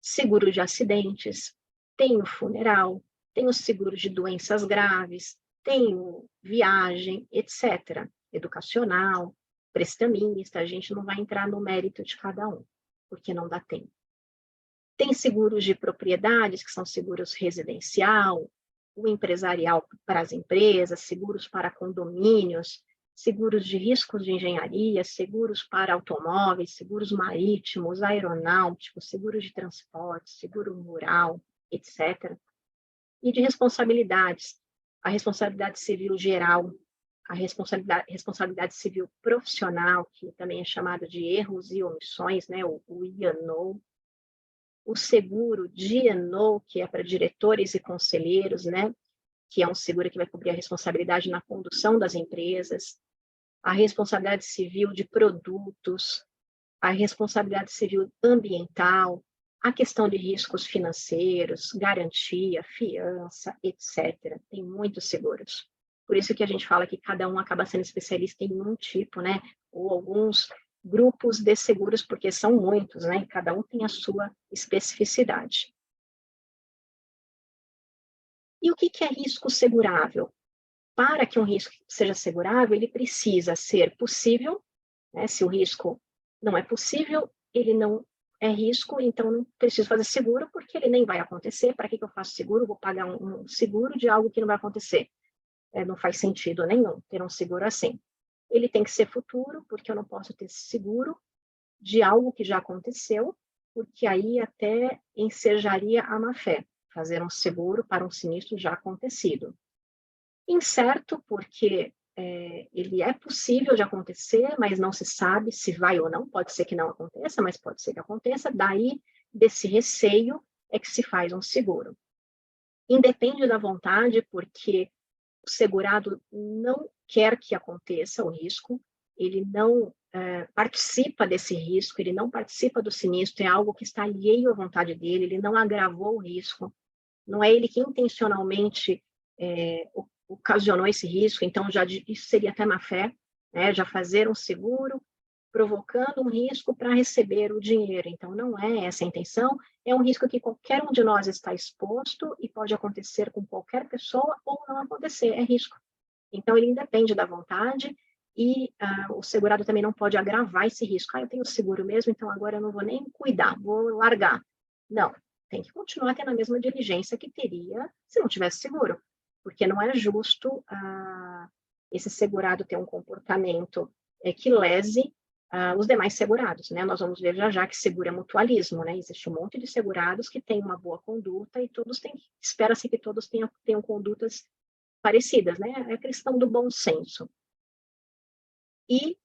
seguro de acidentes, tem o funeral, tem o seguro de doenças graves, tem o viagem, etc. Educacional, prestamista, a gente não vai entrar no mérito de cada um, porque não dá tempo. Tem seguros de propriedades, que são seguros residencial, o empresarial para as empresas, seguros para condomínios, seguros de riscos de engenharia, seguros para automóveis, seguros marítimos, aeronáuticos, seguros de transporte, seguro rural, etc. E de responsabilidades, a responsabilidade civil geral, a responsabilidade civil profissional, que também é chamada de erros e omissões, o I&O, o seguro D&O, que é para diretores e conselheiros, que é um seguro que vai cobrir a responsabilidade na condução das empresas, a responsabilidade civil de produtos, a responsabilidade civil ambiental, a questão de riscos financeiros, garantia, fiança, etc. Tem muitos seguros. Por isso que a gente fala que cada um acaba sendo especialista em um tipo, ou alguns grupos de seguros, porque são muitos, e cada um tem a sua especificidade. E o que é risco segurável? Para que um risco seja segurável, ele precisa ser possível, se o risco não é possível, ele não é risco, então não preciso fazer seguro, porque ele nem vai acontecer. Para que eu faço seguro? Vou pagar um seguro de algo que não vai acontecer. Não faz sentido nenhum ter um seguro assim. Ele tem que ser futuro, porque eu não posso ter seguro de algo que já aconteceu, porque aí até ensejaria a má-fé, fazer um seguro para um sinistro já acontecido. Incerto, porque ele é possível de acontecer, mas não se sabe se vai ou não, pode ser que não aconteça, mas pode ser que aconteça, daí desse receio é que se faz um seguro. Independe da vontade, porque o segurado não quer que aconteça o risco, ele não participa desse risco, ele não participa do sinistro, é algo que está alheio à vontade dele, ele não agravou o risco, não é ele que intencionalmente ocasionou esse risco, então isso seria até má-fé, já fazer um seguro provocando um risco para receber o dinheiro. Então, não é essa a intenção, é um risco que qualquer um de nós está exposto e pode acontecer com qualquer pessoa ou não acontecer, é risco. Então, ele independe da vontade e o segurado também não pode agravar esse risco. Eu tenho seguro mesmo, então agora eu não vou nem cuidar, vou largar. Não, tem que continuar tendo a mesma diligência que teria se não tivesse seguro, porque não é justo esse segurado ter um comportamento que lese os demais segurados, né? Nós vamos ver já que seguro é mutualismo, né? Existe um monte de segurados que têm uma boa conduta e espera-se que todos tenham condutas parecidas, né? É a questão do bom senso. E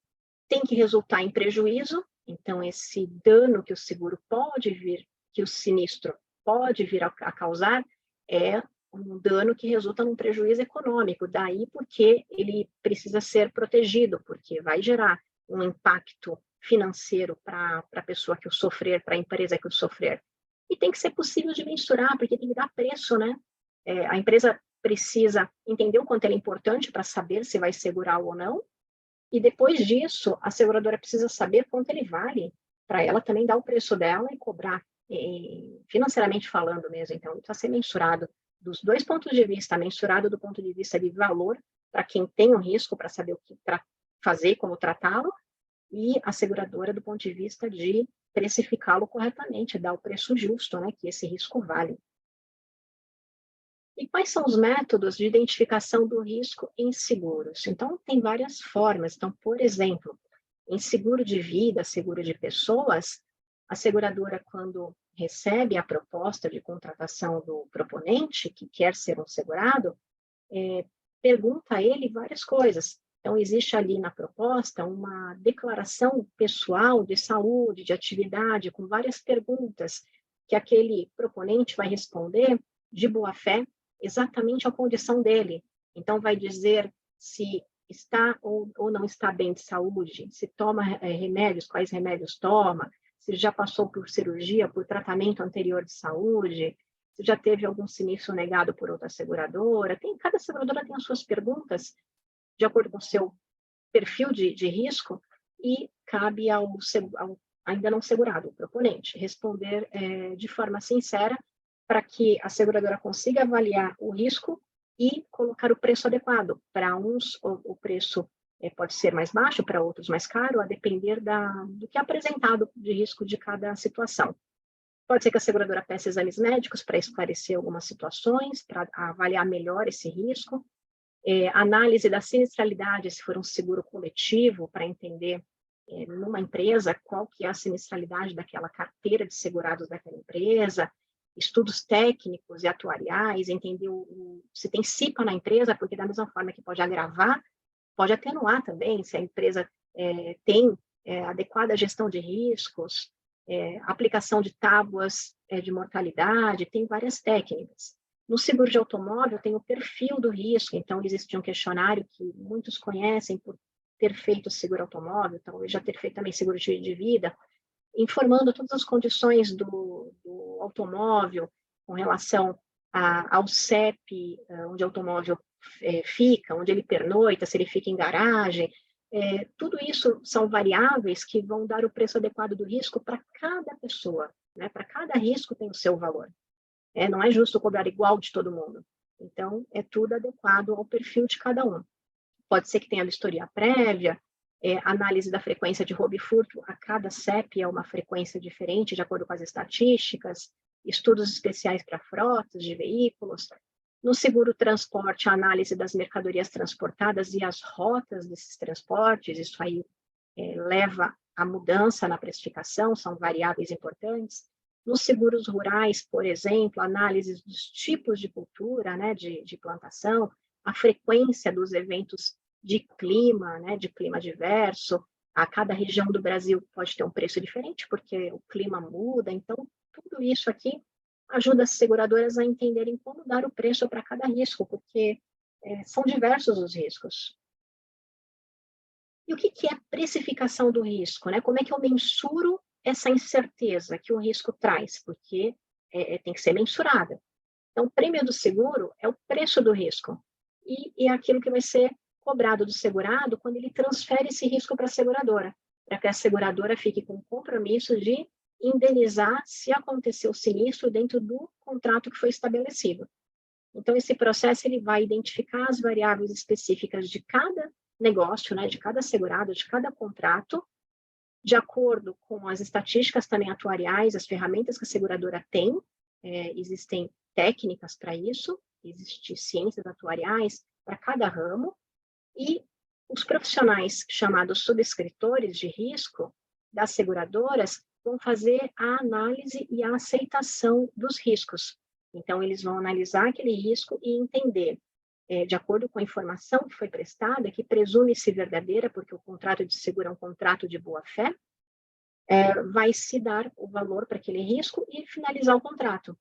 tem que resultar em prejuízo, então esse dano que o seguro pode vir, que o sinistro pode vir a causar, é um dano que resulta num prejuízo econômico, daí porque ele precisa ser protegido, porque vai gerar um impacto financeiro para a pessoa que o sofrer, para a empresa que o sofrer. E tem que ser possível de mensurar, porque tem que dar preço, né? A empresa precisa entender o quanto ele é importante para saber se vai segurar ou não, e depois disso, a seguradora precisa saber quanto ele vale, para ela também dar o preço dela e cobrar, financeiramente falando mesmo. Então, ele precisa ser mensurado dos dois pontos de vista, mensurado do ponto de vista de valor, para quem tem um risco, para saber o que fazer, como tratá-lo, e a seguradora do ponto de vista de precificá-lo corretamente, dar o preço justo, né, que esse risco vale. E quais são os métodos de identificação do risco em seguros? Então, tem várias formas. Então, por exemplo, em seguro de vida, seguro de pessoas, a seguradora, quando recebe a proposta de contratação do proponente, que quer ser um segurado, pergunta a ele várias coisas. Então, existe ali na proposta uma declaração pessoal de saúde, de atividade, com várias perguntas que aquele proponente vai responder de boa fé, exatamente a condição dele. Então, vai dizer se está ou não está bem de saúde, se toma remédios, quais remédios toma, se já passou por cirurgia, por tratamento anterior de saúde, se já teve algum sinistro negado por outra seguradora. Cada seguradora tem as suas perguntas de acordo com o seu perfil de risco e cabe ao ainda não segurado, o proponente, responder de forma sincera para que a seguradora consiga avaliar o risco e colocar o preço adequado. Para uns, o preço pode ser mais baixo, para outros mais caro, a depender do que é apresentado de risco de cada situação. Pode ser que a seguradora peça exames médicos para esclarecer algumas situações, para avaliar melhor esse risco. Análise da sinistralidade, se for um seguro coletivo, para entender numa empresa qual que é a sinistralidade daquela carteira de segurados daquela empresa, estudos técnicos e atuariais, entender se tem CIPA na empresa, porque da mesma forma que pode agravar, pode atenuar também, se a empresa tem adequada gestão de riscos, aplicação de tábuas de mortalidade, tem várias técnicas. No seguro de automóvel tem o perfil do risco, então existe um questionário que muitos conhecem por ter feito seguro automóvel, talvez já ter feito também seguro de vida, informando todas as condições do automóvel com relação ao CEP, onde o automóvel fica, onde ele pernoita, se ele fica em garagem. Tudo isso são variáveis que vão dar o preço adequado do risco para cada pessoa, né? Para cada risco tem o seu valor. Não é justo cobrar igual de todo mundo. Então, é tudo adequado ao perfil de cada um. Pode ser que tenha vistoria prévia, análise da frequência de roubo e furto, a cada CEP é uma frequência diferente, de acordo com as estatísticas, estudos especiais para frotas de veículos. No seguro transporte, a análise das mercadorias transportadas e as rotas desses transportes, isso aí leva à mudança na precificação, são variáveis importantes. Nos seguros rurais, por exemplo, análises dos tipos de cultura, né, de plantação, a frequência dos eventos de clima, né, de clima diverso. A cada região do Brasil pode ter um preço diferente, porque o clima muda. Então, tudo isso aqui ajuda as seguradoras a entenderem como dar o preço para cada risco, porque são diversos os riscos. E o que é a precificação do risco, né? Como é que eu mensuro essa incerteza que o risco traz? Porque tem que ser mensurada. Então, o prêmio do seguro é o preço do risco. E é aquilo que vai ser cobrado do segurado quando ele transfere esse risco para a seguradora. para que a seguradora fique com o compromisso de indenizar se acontecer o sinistro dentro do contrato que foi estabelecido. Então, esse processo ele vai identificar as variáveis específicas de cada negócio, né, de cada segurado, de cada contrato, de acordo com as estatísticas também atuariais, as ferramentas que a seguradora tem, existem técnicas para isso, existem ciências atuariais para cada ramo, e os profissionais chamados subscritores de risco das seguradoras vão fazer a análise e a aceitação dos riscos. Então, eles vão analisar aquele risco e entender, de acordo com a informação que foi prestada, que presume-se verdadeira, porque o contrato de seguro é um contrato de boa-fé, vai se dar o valor para aquele risco e finalizar o contrato.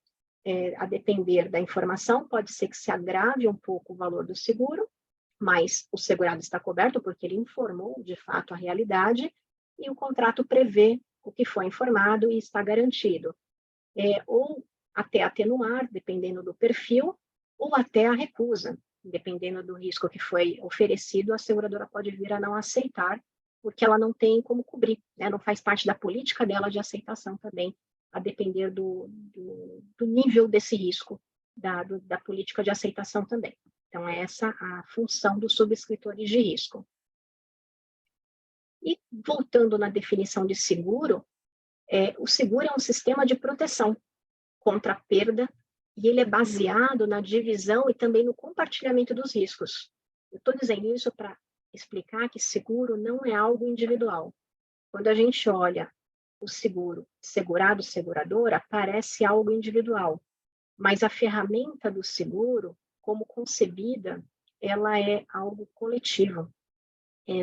A depender da informação, pode ser que se agrave um pouco o valor do seguro, mas o segurado está coberto porque ele informou, de fato, a realidade e o contrato prevê o que foi informado e está garantido. Ou até atenuar, dependendo do perfil, ou até a recusa, dependendo do risco que foi oferecido, a seguradora pode vir a não aceitar, porque ela não tem como cobrir, né? Não faz parte da política dela de aceitação também, a depender do nível desse risco, da política de aceitação também. Então, é essa a função dos subscritores de risco. E, voltando na definição de seguro, o seguro é um sistema de proteção contra a perda, e ele é baseado na divisão e também no compartilhamento dos riscos. Eu estou dizendo isso para explicar que seguro não é algo individual. Quando a gente olha o seguro, segurado, seguradora, parece algo individual, mas a ferramenta do seguro, como concebida, ela é algo coletivo.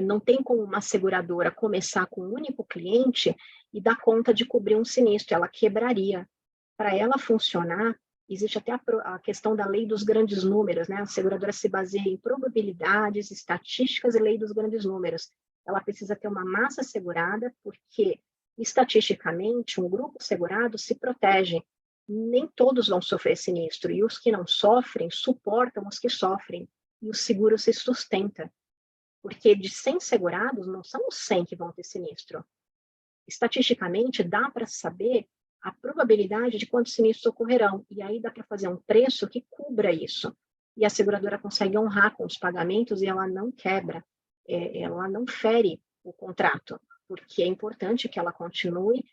Não tem como uma seguradora começar com um único cliente e dar conta de cobrir um sinistro, ela quebraria. Para ela funcionar, existe até a questão da lei dos grandes números, né? A seguradora se baseia em probabilidades, estatísticas e lei dos grandes números. Ela precisa ter uma massa segurada, porque, estatisticamente, um grupo segurado se protege. Nem todos vão sofrer sinistro, e os que não sofrem, suportam os que sofrem, e o seguro se sustenta. Porque de 100 segurados, não são os 100 que vão ter sinistro. Estatisticamente, dá para saber a probabilidade de quantos sinistros ocorrerão, e aí dá para fazer um preço que cubra isso. E a seguradora consegue honrar com os pagamentos e ela não quebra, ela não fere o contrato, porque é importante que ela continue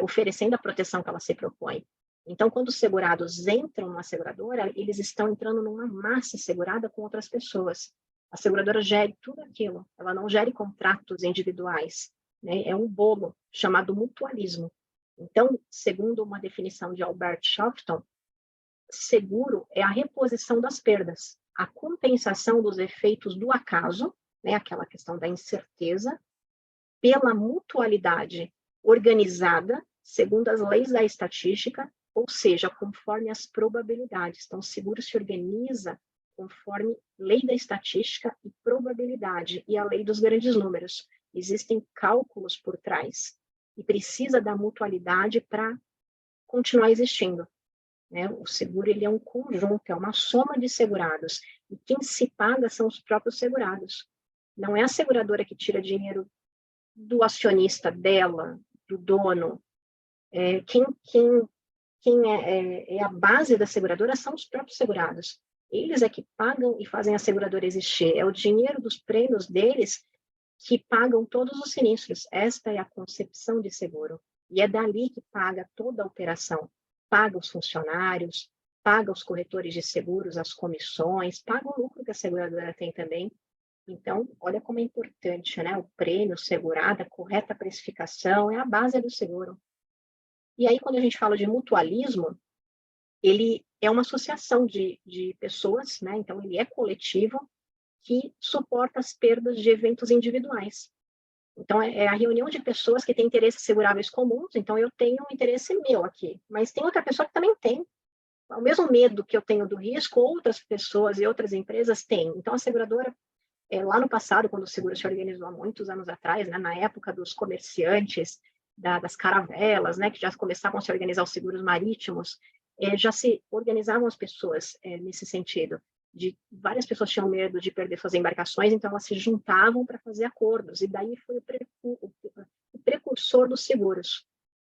oferecendo a proteção que ela se propõe. Então, quando os segurados entram numa seguradora, eles estão entrando numa massa segurada com outras pessoas. A seguradora gere tudo aquilo, ela não gere contratos individuais, né? É um bolo chamado mutualismo. Então, segundo uma definição de Albert Shofton, seguro é a reposição das perdas, a compensação dos efeitos do acaso, né, aquela questão da incerteza, pela mutualidade organizada, segundo as leis da estatística, ou seja, conforme as probabilidades. Então, o seguro se organiza conforme lei da estatística e probabilidade, e a lei dos grandes números. Existem cálculos por trás, e precisa da mutualidade para continuar existindo. Né? O seguro ele é um conjunto, é uma soma de segurados, e quem se paga são os próprios segurados. Não é a seguradora que tira dinheiro do acionista dela, do dono. Quem é a base da seguradora são os próprios segurados. Eles é que pagam e fazem a seguradora existir. É o dinheiro dos prêmios deles que pagam todos os sinistros. Esta é a concepção de seguro. E é dali que paga toda a operação. Paga os funcionários, paga os corretores de seguros, as comissões, paga o lucro que a seguradora tem também. Então, olha como é importante, né? O prêmio, segurada, a correta precificação, é a base do seguro. E aí, quando a gente fala de mutualismo, ele é uma associação de pessoas, né? Então, ele é coletivo, que suporta as perdas de eventos individuais. Então, é a reunião de pessoas que têm interesses seguráveis comuns. Então, eu tenho um interesse meu aqui, mas tem outra pessoa que também tem. O mesmo medo que eu tenho do risco, outras pessoas e outras empresas têm. Então, a seguradora, lá no passado, quando o seguro se organizou há muitos anos atrás, né, na época dos comerciantes, das caravelas, né, que já começavam a se organizar os seguros marítimos, já se organizavam as pessoas nesse sentido. várias pessoas tinham medo de perder suas embarcações, então elas se juntavam para fazer acordos, e daí foi o precursor dos seguros.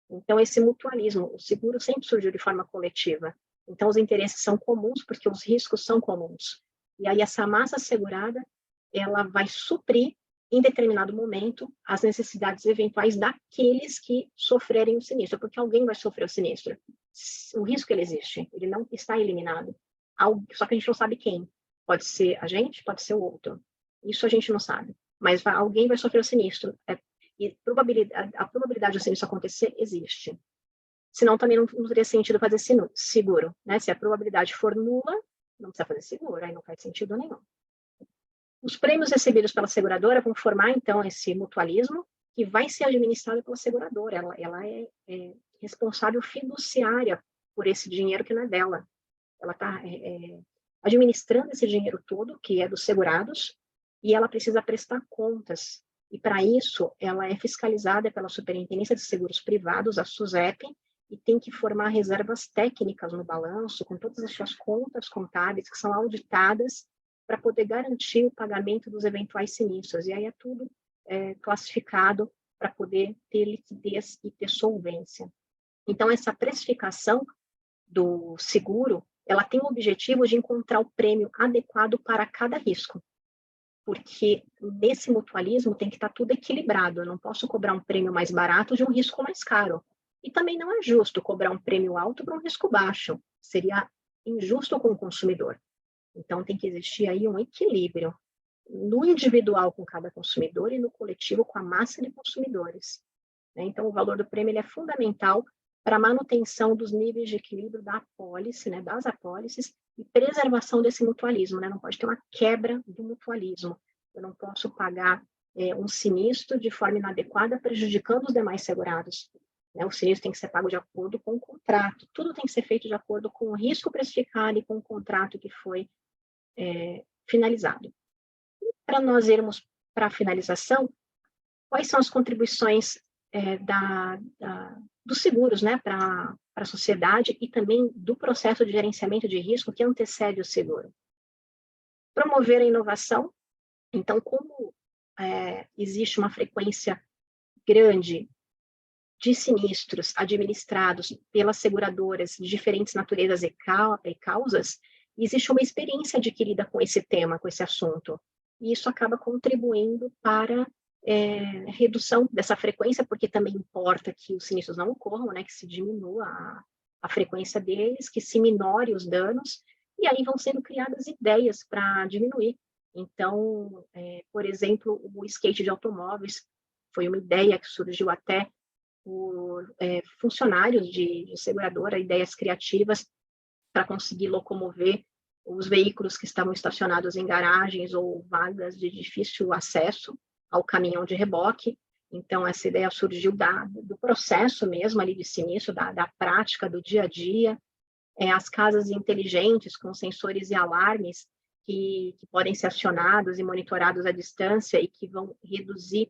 Então, esse mutualismo, o seguro sempre surgiu de forma coletiva. Então, os interesses são comuns, porque os riscos são comuns. E aí, essa massa segurada, ela vai suprir, em determinado momento, as necessidades eventuais daqueles que sofrerem o sinistro, porque alguém vai sofrer o sinistro. O risco, ele existe, ele não está eliminado. Só que a gente não sabe quem. Pode ser a gente, pode ser o outro. Isso a gente não sabe. Mas alguém vai sofrer o sinistro. E a probabilidade do sinistro acontecer existe. Senão também não teria sentido fazer seguro, né? Se a probabilidade for nula, não precisa fazer seguro, aí não faz sentido nenhum. Os prêmios recebidos pela seguradora vão formar, então, esse mutualismo, que vai ser administrado pela seguradora. Ela é responsável fiduciária por esse dinheiro que não é dela. Ela está administrando esse dinheiro todo, que é dos segurados, e ela precisa prestar contas. E, para isso, ela é fiscalizada pela Superintendência de Seguros Privados, a SUSEP, e tem que formar reservas técnicas no balanço, com todas as suas contas contábeis, que são auditadas, para poder garantir o pagamento dos eventuais sinistros. E aí é tudo classificado para poder ter liquidez e ter solvência. Então, essa precificação do seguro, ela tem o objetivo de encontrar o prêmio adequado para cada risco. Porque nesse mutualismo tem que estar tudo equilibrado. Eu não posso cobrar um prêmio mais barato de um risco mais caro. E também não é justo cobrar um prêmio alto para um risco baixo. Seria injusto com o consumidor. Então, tem que existir aí um equilíbrio no individual com cada consumidor e no coletivo com a massa de consumidores. Então, o valor do prêmio ele é fundamental para a manutenção dos níveis de equilíbrio da apólice, né, das apólices, e preservação desse mutualismo. Né? Não pode ter uma quebra do mutualismo. Eu não posso pagar um sinistro de forma inadequada, prejudicando os demais segurados. O sinistro tem que ser pago de acordo com o contrato. Tudo tem que ser feito de acordo com o risco precificado e com o contrato que foi finalizado. Para nós irmos para a finalização, quais são as contribuições dos seguros, né, para a sociedade e também do processo de gerenciamento de risco que antecede o seguro? Promover a inovação. Então, como existe uma frequência grande de sinistros administrados pelas seguradoras de diferentes naturezas e causas, existe uma experiência adquirida com esse tema, com esse assunto. E isso acaba contribuindo para a redução dessa frequência, porque também importa que os sinistros não ocorram, né, que se diminua a frequência deles, que se minore os danos, e aí vão sendo criadas ideias para diminuir. Então, por exemplo, o skate de automóveis foi uma ideia que surgiu até por funcionários de seguradora, ideias criativas para conseguir locomover os veículos que estavam estacionados em garagens ou vagas de difícil acesso ao caminhão de reboque. Então, essa ideia surgiu do processo mesmo ali de sinistro, da prática do dia a dia. As casas inteligentes com sensores e alarmes que podem ser acionados e monitorados à distância e que vão reduzir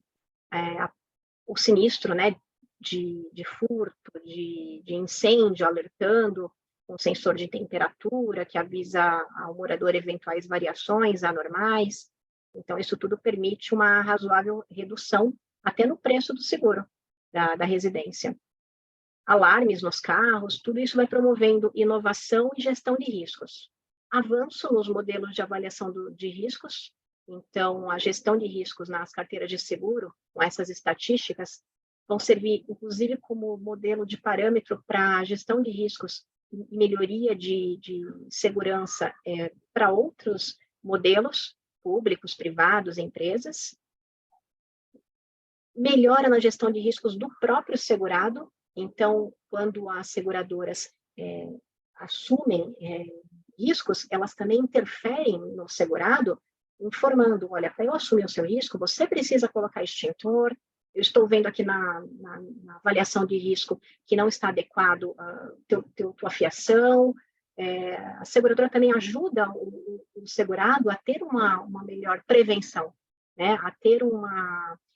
o sinistro, né, de furto, de incêndio, alertando com sensor de temperatura que avisa ao morador eventuais variações anormais. Então, isso tudo permite uma razoável redução até no preço do seguro da residência. Alarmes nos carros, tudo isso vai promovendo inovação e gestão de riscos. Avanço nos modelos de avaliação de riscos. Então, a gestão de riscos nas carteiras de seguro, com essas estatísticas, vão servir, inclusive, como modelo de parâmetro para a gestão de riscos e melhoria de segurança para outros modelos públicos, privados, empresas. Melhora na gestão de riscos do próprio segurado. Então, quando as seguradoras assumem riscos, elas também interferem no segurado, informando, olha, para eu assumir o seu risco, você precisa colocar extintor. Eu estou vendo aqui na avaliação de risco que não está adequado a tua fiação. A seguradora também ajuda o segurado a ter uma melhor prevenção, né?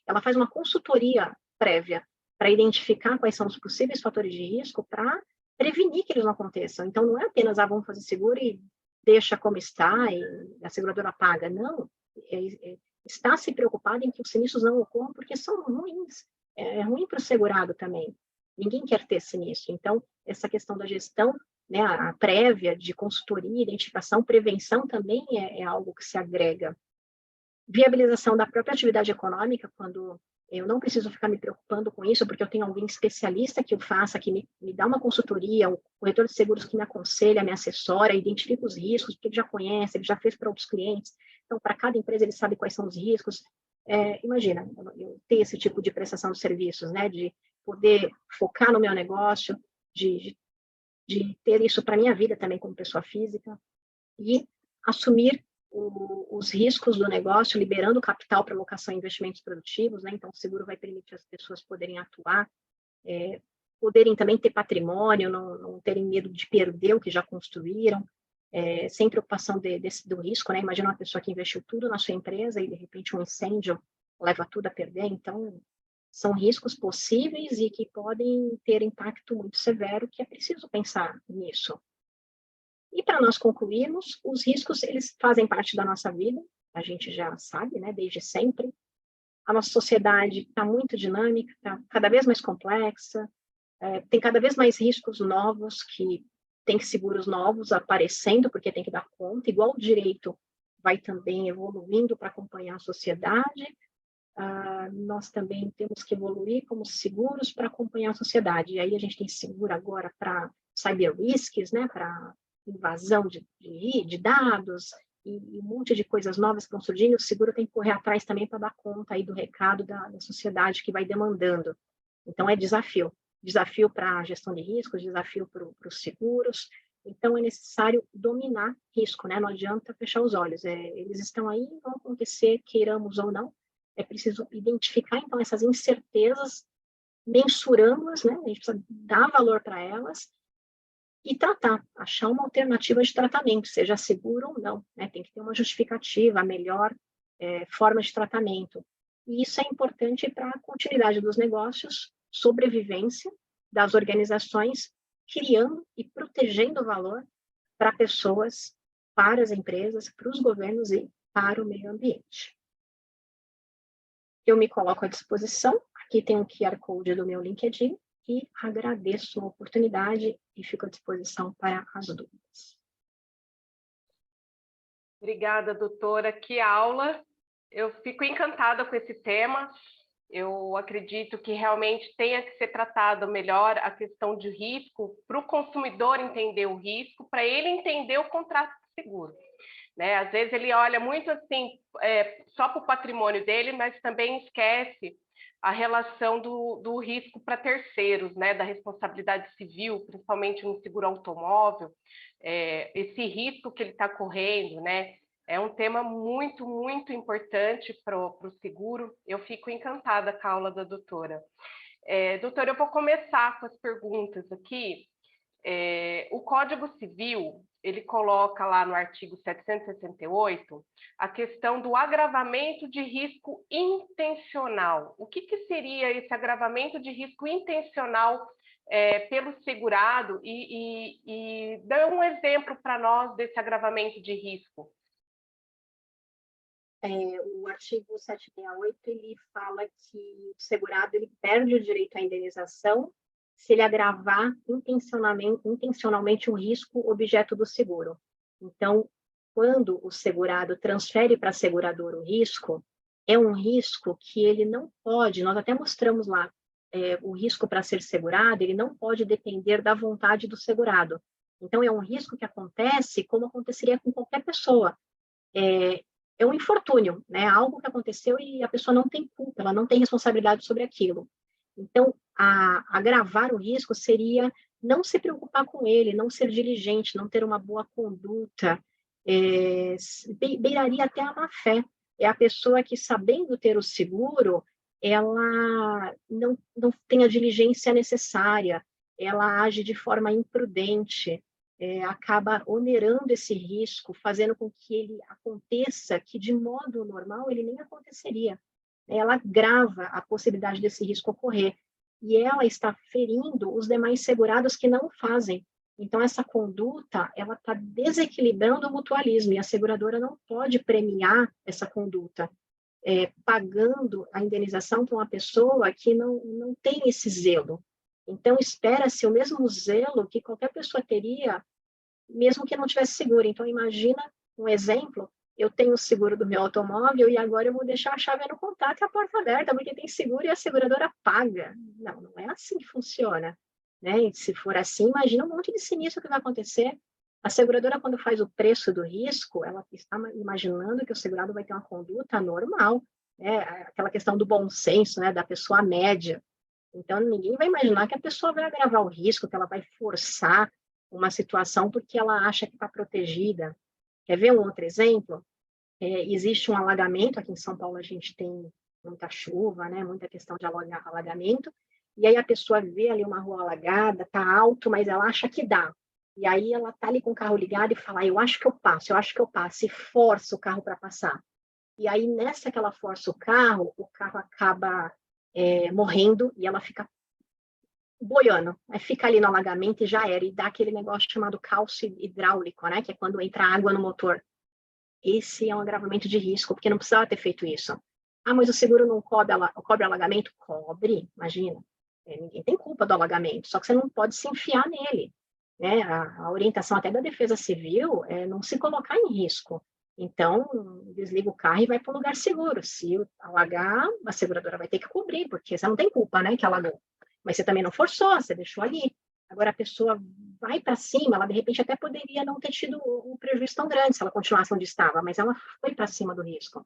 Ela faz uma consultoria prévia para identificar quais são os possíveis fatores de risco para prevenir que eles não aconteçam. Então, não é apenas, vamos fazer seguro e deixa como está e a seguradora paga. Não, está se preocupado em que os sinistros não ocorram porque são ruins. É ruim para o segurado também. Ninguém quer ter sinistro. Então, essa questão da gestão, né, a prévia de consultoria, identificação, prevenção também é algo que se agrega. Viabilização da própria atividade econômica, quando eu não preciso ficar me preocupando com isso, porque eu tenho alguém especialista que o faça, que me dá uma consultoria, o corretor de seguros que me aconselha, me assessora, identifica os riscos, porque ele já conhece, ele já fez para outros clientes. Então, para cada empresa, ele sabe quais são os riscos. Imagina, eu ter esse tipo de prestação de serviços, né, de poder focar no meu negócio, de ter isso para a minha vida também como pessoa física, e assumir os riscos do negócio, liberando capital para alocação em investimentos produtivos, né? Então, o seguro vai permitir as pessoas poderem atuar, poderem também ter patrimônio, não terem medo de perder o que já construíram, sem preocupação do risco, né? Imagina uma pessoa que investiu tudo na sua empresa e, de repente, um incêndio leva tudo a perder. Então, são riscos possíveis e que podem ter impacto muito severo, que é preciso pensar nisso. E para nós concluirmos, os riscos, eles fazem parte da nossa vida, a gente já sabe, né, desde sempre. A nossa sociedade está muito dinâmica, está cada vez mais complexa, tem cada vez mais riscos novos, que tem seguros novos aparecendo, porque tem que dar conta, igual o direito vai também evoluindo para acompanhar a sociedade, nós também temos que evoluir como seguros para acompanhar a sociedade. E aí a gente tem seguro agora para cyber risks, né, para invasão de dados e um monte de coisas novas que estão surgindo. O seguro tem que correr atrás também para dar conta aí do recado da sociedade que vai demandando. Então, é desafio para a gestão de riscos, desafio para os seguros. Então, é necessário dominar risco, né? Não adianta fechar os olhos. Eles estão aí, vão acontecer, queiramos ou não. É preciso identificar, então, essas incertezas, mensurando-as, né? A gente precisa dar valor para elas e tratar, achar uma alternativa de tratamento, seja seguro ou não, né? Tem que ter uma justificativa, a melhor forma de tratamento. E isso é importante para a continuidade dos negócios, sobrevivência das organizações, criando e protegendo valor para pessoas, para as empresas, para os governos e para o meio ambiente. Eu me coloco à disposição, aqui tem um QR Code do meu LinkedIn, e agradeço a oportunidade e fico à disposição para as dúvidas. Obrigada, doutora. Que aula! Eu fico encantada com esse tema. Eu acredito que realmente tenha que ser tratado melhor a questão de risco, para o consumidor entender o risco, para ele entender o contrato de seguro. Né? Às vezes ele olha muito assim, só para o patrimônio dele, mas também esquece a relação do risco para terceiros, né? Da responsabilidade civil, principalmente no seguro automóvel, esse risco que ele está correndo, né? É um tema muito, muito importante para o seguro. Eu fico encantada com a aula da doutora. Doutora, eu vou começar com as perguntas aqui. O Código Civil, ele coloca lá no artigo 768 a questão do agravamento de risco intencional. O que seria esse agravamento de risco intencional pelo segurado? E dá um exemplo para nós desse agravamento de risco. O artigo 768, ele fala que o segurado ele perde o direito à indenização se ele agravar intencionalmente um risco objeto do seguro. Então, quando o segurado transfere para a seguradora o risco, é um risco que ele não pode, nós até mostramos lá, o risco para ser segurado, ele não pode depender da vontade do segurado. Então, é um risco que acontece como aconteceria com qualquer pessoa. É um infortúnio, né? Algo que aconteceu e a pessoa não tem culpa, ela não tem responsabilidade sobre aquilo. Então, agravar o risco seria não se preocupar com ele, não ser diligente, não ter uma boa conduta, beiraria até a má-fé. É a pessoa que, sabendo ter o seguro, ela não tem a diligência necessária, ela age de forma imprudente, acaba onerando esse risco, fazendo com que ele aconteça, que de modo normal ele nem aconteceria. Ela agrava a possibilidade desse risco ocorrer, e ela está ferindo os demais segurados que não fazem. Então, essa conduta, ela está desequilibrando o mutualismo, e a seguradora não pode premiar essa conduta, pagando a indenização para uma pessoa que não tem esse zelo. Então, espera-se o mesmo zelo que qualquer pessoa teria, mesmo que não tivesse seguro. Então, imagina um exemplo, eu tenho o seguro do meu automóvel e agora eu vou deixar a chave no contato e a porta aberta, porque tem seguro e a seguradora paga. Não, não é assim que funciona. Né? E se for assim, imagina um monte de sinistro que vai acontecer. A seguradora, quando faz o preço do risco, ela está imaginando que o segurado vai ter uma conduta normal, né? Aquela questão do bom senso, né? Da pessoa média. Então, ninguém vai imaginar que a pessoa vai agravar o risco, que ela vai forçar uma situação porque ela acha que está protegida. Quer ver um outro exemplo? Existe um alagamento, aqui em São Paulo a gente tem muita chuva, né? Muita questão de alagamento, e aí a pessoa vê ali uma rua alagada, está alto, mas ela acha que dá. E aí ela está ali com o carro ligado e fala, eu acho que eu acho que eu passo, e força o carro para passar. E aí, nessa que ela força o carro acaba morrendo e ela fica boiando. Aí fica ali no alagamento e já era. E dá aquele negócio chamado cálcio hidráulico, né? Que é quando entra água no motor. Esse é um agravamento de risco, porque não precisava ter feito isso. Ah, mas o seguro não cobre alagamento? Cobre, imagina. Ninguém tem culpa do alagamento, só que você não pode se enfiar nele. Né? A orientação até da Defesa Civil é não se colocar em risco. Então, desliga o carro e vai para um lugar seguro. Se alagar, a seguradora vai ter que cobrir, porque você não tem culpa, né, que alagou. Mas você também não forçou, você deixou ali. Agora a pessoa vai para cima, ela de repente até poderia não ter tido um prejuízo tão grande se ela continuasse onde estava, mas ela foi para cima do risco.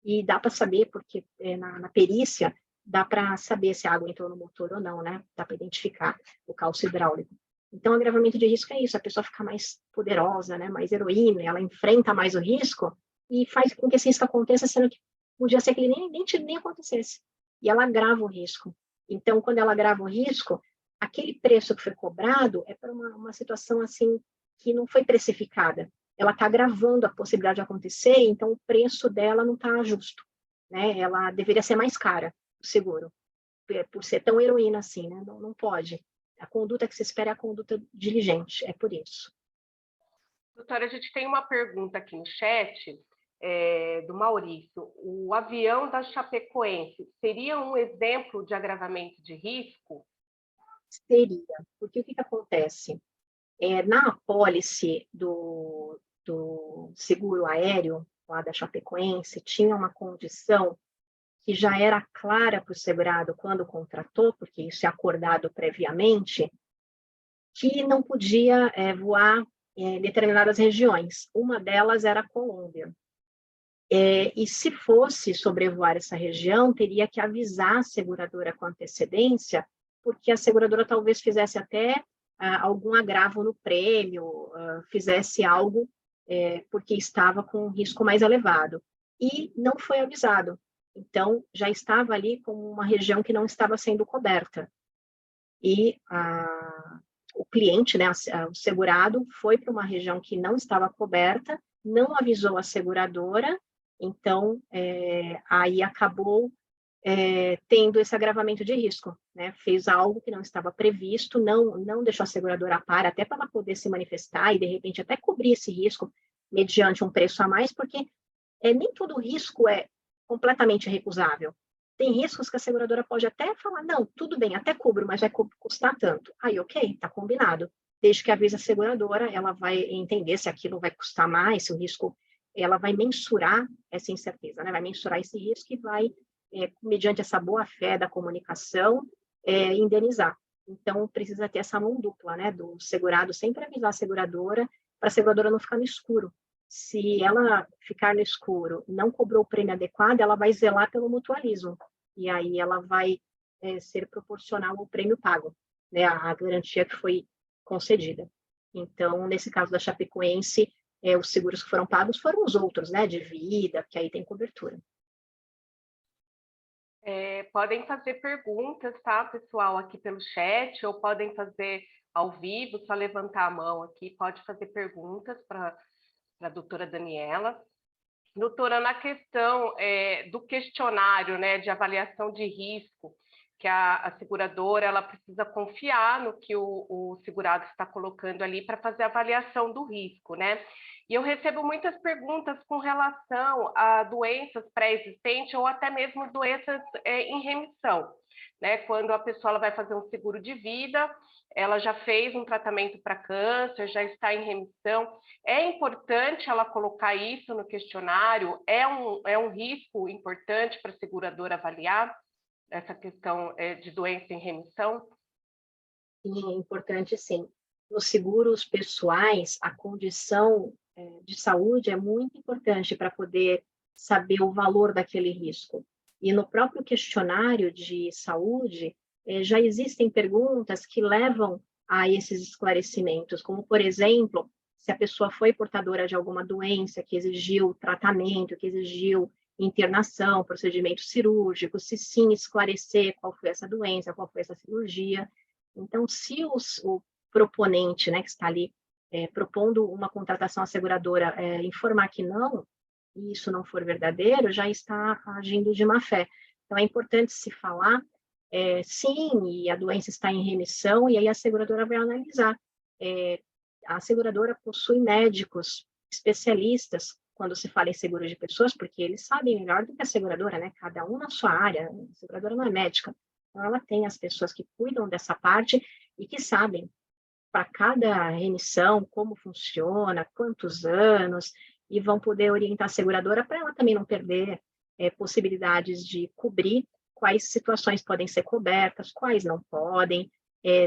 E dá para saber, porque na perícia, dá para saber se a água entrou no motor ou não, né? Dá para identificar o cálcio hidráulico. Então, o agravamento de risco é isso, a pessoa fica mais poderosa, né? Mais heroína, ela enfrenta mais o risco e faz com que esse risco aconteça, sendo que podia ser que ele nem acontecesse. E ela agrava o risco. Então, quando ela agrava o risco, aquele preço que foi cobrado é para uma situação assim que não foi precificada. Ela está agravando a possibilidade de acontecer, então o preço dela não está justo. Né? Ela deveria ser mais cara, o seguro, por ser tão heroína assim, né? Não pode. A conduta que se espera é a conduta diligente, é por isso. Doutora, a gente tem uma pergunta aqui no chat, do Maurício. O avião da Chapecoense seria um exemplo de agravamento de risco? Seria, porque o que acontece? Na apólice do seguro aéreo, lá da Chapecoense, tinha uma condição que já era clara para o segurado quando contratou, porque isso é acordado previamente, que não podia voar em determinadas regiões. Uma delas era a Colômbia. E se fosse sobrevoar essa região, teria que avisar a seguradora com antecedência, porque a seguradora talvez fizesse até algum agravo no prêmio, fizesse algo porque estava com um risco mais elevado. E não foi avisado. Então, já estava ali como uma região que não estava sendo coberta. E o cliente, né, o segurado, foi para uma região que não estava coberta, não avisou a seguradora, então aí acabou tendo esse agravamento de risco, né? Fez algo que não estava previsto, não deixou a seguradora a par, até para ela poder se manifestar e, de repente, até cobrir esse risco mediante um preço a mais, porque nem todo risco é completamente recusável. Tem riscos que a seguradora pode até falar, não, tudo bem, até cubro, mas vai custar tanto. Aí, ok, está combinado. Desde que avise a seguradora, ela vai entender se aquilo vai custar mais, se o risco, ela vai mensurar essa incerteza, né? Vai mensurar esse risco e vai, mediante essa boa-fé da comunicação, indenizar. Então, precisa ter essa mão dupla, né? Do segurado sempre avisar a seguradora, para a seguradora não ficar no escuro. Se ela ficar no escuro, não cobrou o prêmio adequado, ela vai zelar pelo mutualismo. E aí ela vai ser proporcional ao prêmio pago, né, a garantia que foi concedida. Então, nesse caso da Chapecoense, os seguros que foram pagos foram os outros, né, de vida, que aí tem cobertura. Podem fazer perguntas, tá, pessoal, aqui pelo chat, ou podem fazer ao vivo, só levantar a mão aqui, pode fazer perguntas para a doutora Daniela. Doutora, na questão do questionário, né, de avaliação de risco, que a seguradora ela precisa confiar no que o segurado está colocando ali para fazer a avaliação do risco, né? E eu recebo muitas perguntas com relação a doenças pré-existentes ou até mesmo doenças em remissão, né? Quando a pessoa ela vai fazer um seguro de vida, ela já fez um tratamento para câncer, já está em remissão. É importante ela colocar isso no questionário? É um risco importante para a seguradora avaliar essa questão de doença em remissão? Sim, é importante sim. Nos seguros pessoais, a condição de saúde é muito importante para poder saber o valor daquele risco. E no próprio questionário de saúde, já existem perguntas que levam a esses esclarecimentos, como, por exemplo, se a pessoa foi portadora de alguma doença que exigiu tratamento, que exigiu internação, procedimento cirúrgico, se sim, esclarecer qual foi essa doença, qual foi essa cirurgia. Então, se o proponente, né, que está ali propondo uma contratação asseguradora, informar que não, e isso não for verdadeiro, já está agindo de má fé. Então, é importante se falar, sim, e a doença está em remissão, e aí a seguradora vai analisar. A seguradora possui médicos especialistas quando se fala em seguro de pessoas, porque eles sabem melhor do que a seguradora, né? Cada um na sua área, a seguradora não é médica. Então, ela tem as pessoas que cuidam dessa parte e que sabem para cada remissão como funciona, quantos anos, e vão poder orientar a seguradora para ela também não perder possibilidades de cobrir quais situações podem ser cobertas, quais não podem,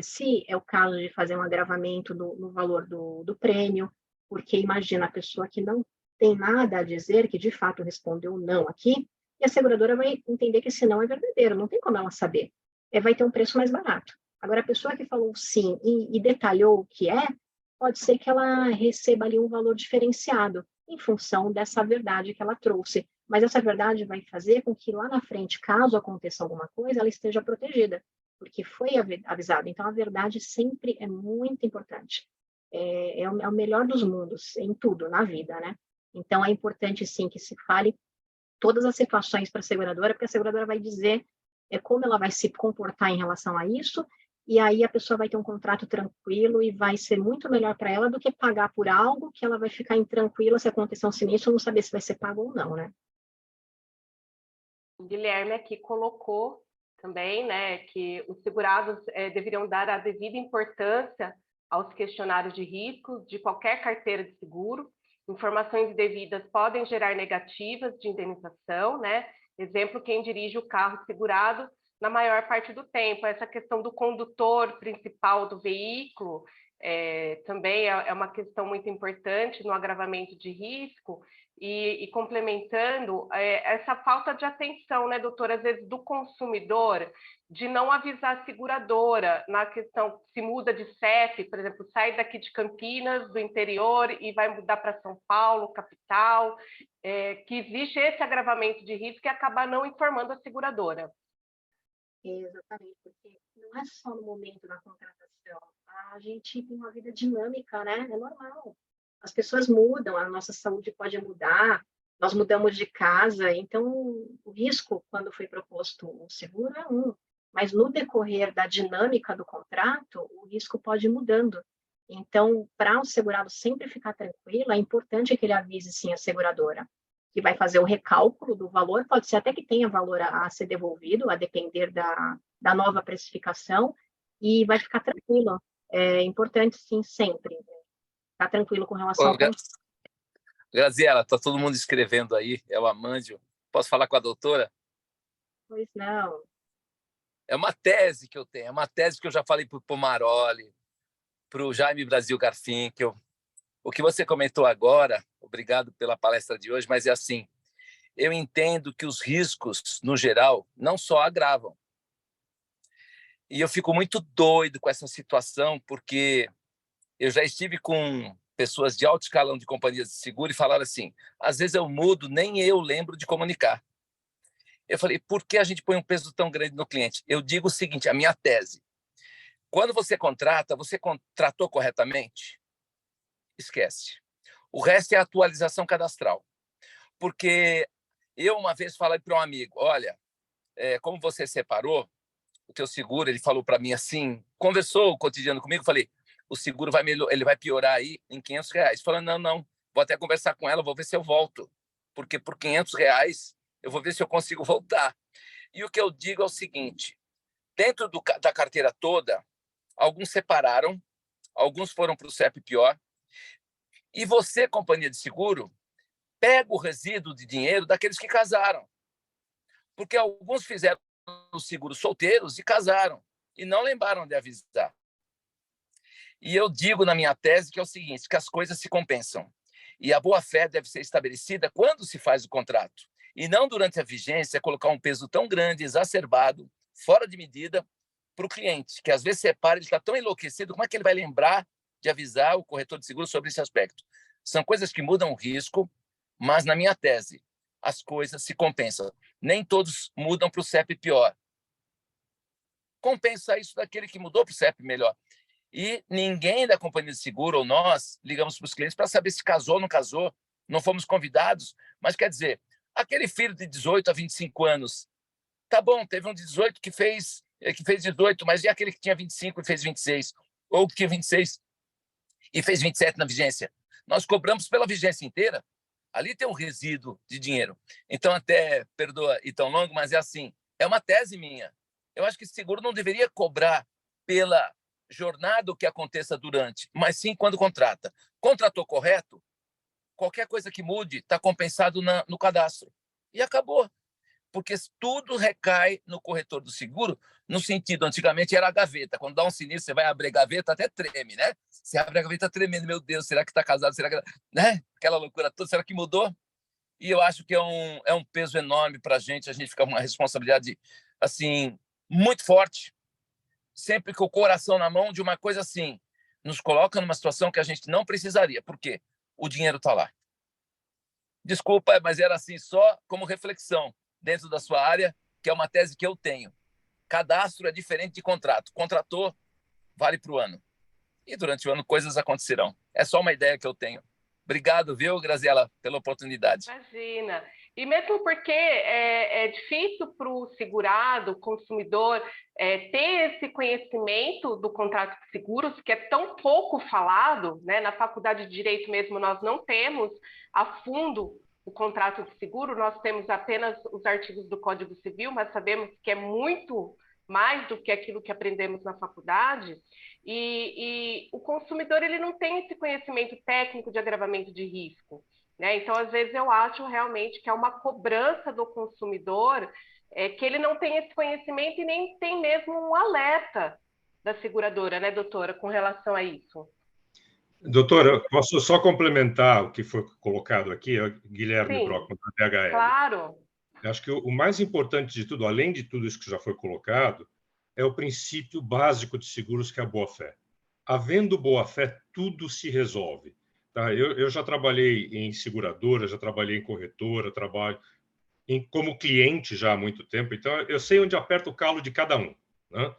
se é o caso de fazer um agravamento no valor do prêmio, porque imagina a pessoa que não tem nada a dizer, que de fato respondeu não aqui, e a seguradora vai entender que esse não é verdadeiro, não tem como ela saber. Vai ter um preço mais barato. Agora, a pessoa que falou sim e detalhou o que pode ser que ela receba ali um valor diferenciado em função dessa verdade que ela trouxe. Mas essa verdade vai fazer com que lá na frente, caso aconteça alguma coisa, ela esteja protegida, porque foi avisado. Então, a verdade sempre é muito importante. É o melhor dos mundos, em tudo, na vida, né? Então, é importante, sim, que se fale todas as situações para a seguradora, porque a seguradora vai dizer como ela vai se comportar em relação a isso, e aí a pessoa vai ter um contrato tranquilo e vai ser muito melhor para ela do que pagar por algo que ela vai ficar intranquila se acontecer um sinistro, não saber se vai ser pago ou não, né? O Guilherme aqui colocou também, né, que os segurados deveriam dar a devida importância aos questionários de risco de qualquer carteira de seguro. Informações indevidas podem gerar negativas de indenização, né? Exemplo, quem dirige o carro segurado na maior parte do tempo. Essa questão do condutor principal do veículo também é uma questão muito importante no agravamento de risco. E complementando, essa falta de atenção, né, doutora, às vezes do consumidor, de não avisar a seguradora na questão, se muda de CEP, por exemplo, sai daqui de Campinas, do interior, e vai mudar para São Paulo, capital, que existe esse agravamento de risco e acabar não informando a seguradora. Exatamente, porque não é só no momento da contratação, a gente tem uma vida dinâmica, né? É normal. As pessoas mudam, a nossa saúde pode mudar, nós mudamos de casa, então o risco, quando foi proposto o seguro, é mas no decorrer da dinâmica do contrato, o risco pode ir mudando. Então, para o segurado sempre ficar tranquilo, é importante que ele avise sim a seguradora, que vai fazer o recálculo do valor, pode ser até que tenha valor a ser devolvido, a depender da nova precificação, e vai ficar tranquilo. É importante, sim, sempre, ficar tranquilo com relação ao contrato. Graziela, está todo mundo escrevendo aí, é o Amândio. Posso falar com a doutora? Pois não. É uma tese que eu tenho, é uma tese que eu já falei para o Pomaroli, para o Jaime Brasil Garfinkel. O que você comentou agora, obrigado pela palestra de hoje, mas é assim, eu entendo que os riscos, no geral, não só agravam. E eu fico muito doido com essa situação, porque eu já estive com pessoas de alto escalão de companhias de seguro e falaram assim, às vezes eu mudo, nem eu lembro de comunicar. Eu falei, por que a gente põe um peso tão grande no cliente? Eu digo o seguinte, a minha tese, quando você contratou corretamente? Esquece. O resto é atualização cadastral. Porque eu uma vez falei para um amigo, olha, como você separou, o teu seguro, ele falou para mim assim, conversou o cotidiano comigo, falei, o seguro vai ele vai piorar aí em R$ 500. Falando, não, vou até conversar com ela, vou ver se eu volto, porque por R$ 500 eu vou ver se eu consigo voltar. E o que eu digo é o seguinte, dentro da carteira toda, alguns separaram, alguns foram para o CEP pior, e você, companhia de seguro, pega o resíduo de dinheiro daqueles que casaram, porque alguns fizeram o seguro solteiros e casaram, e não lembraram de avisar. E eu digo na minha tese que é o seguinte, que as coisas se compensam. E a boa-fé deve ser estabelecida quando se faz o contrato, e não durante a vigência colocar um peso tão grande, exacerbado, fora de medida, para o cliente, que às vezes separa, ele está tão enlouquecido, como é que ele vai lembrar de avisar o corretor de seguro sobre esse aspecto? São coisas que mudam o risco, mas na minha tese, as coisas se compensam. Nem todos mudam para o CEP pior. Compensa isso daquele que mudou para o CEP melhor. E ninguém da companhia de seguro, ou nós, ligamos para os clientes para saber se casou ou não casou, não fomos convidados, mas quer dizer, aquele filho de 18 a 25 anos, tá bom, teve um de 18 que fez 18, mas e aquele que tinha 25 e fez 26? Ou que tinha 26 e fez 27 na vigência? Nós cobramos pela vigência inteira. Ali tem um resíduo de dinheiro. Então, até, perdoa ir tão longo, mas é assim, é uma tese minha. Eu acho que seguro não deveria cobrar pela jornada que aconteça durante, mas sim quando contrata. Contratou correto, qualquer coisa que mude está compensado no cadastro. E acabou. Porque tudo recai no corretor do seguro, no sentido, antigamente era a gaveta. Quando dá um sinistro, você vai abrir a gaveta, até treme, né? Você abre a gaveta tremendo, meu Deus, será que está casado? Será que... né? Aquela loucura toda, será que mudou? E eu acho que é um peso enorme para a gente fica com uma responsabilidade, assim, muito forte, sempre com o coração na mão de uma coisa assim, nos coloca numa situação que a gente não precisaria. Por quê? O dinheiro está lá. Desculpa, mas era assim, só como reflexão dentro da sua área, que é uma tese que eu tenho. Cadastro é diferente de contrato. Contratou, vale para o ano. E durante o ano coisas acontecerão. É só uma ideia que eu tenho. Obrigado, viu, Graziela, pela oportunidade. Imagina. E mesmo porque é difícil para o segurado, o consumidor, ter esse conhecimento do contrato de seguros, que é tão pouco falado, né? Na faculdade de Direito mesmo, nós não temos a fundo o contrato de seguro, nós temos apenas os artigos do Código Civil, mas sabemos que é muito mais do que aquilo que aprendemos na faculdade, e o consumidor ele não tem esse conhecimento técnico de agravamento de risco. Né? Então, às vezes, eu acho realmente que é uma cobrança do consumidor que ele não tem esse conhecimento e nem tem mesmo um alerta da seguradora, né, doutora, com relação a isso. Doutora, posso só complementar o que foi colocado aqui, Guilherme Sim, Brockman, da DHL. claro. Eu acho que o mais importante de tudo, além de tudo isso que já foi colocado, é o princípio básico de seguros, que é a boa-fé. Havendo boa-fé, tudo se resolve. Tá? Eu já trabalhei em seguradora, já trabalhei em corretora, trabalho como cliente já há muito tempo, então eu sei onde aperta o calo de cada um. Né?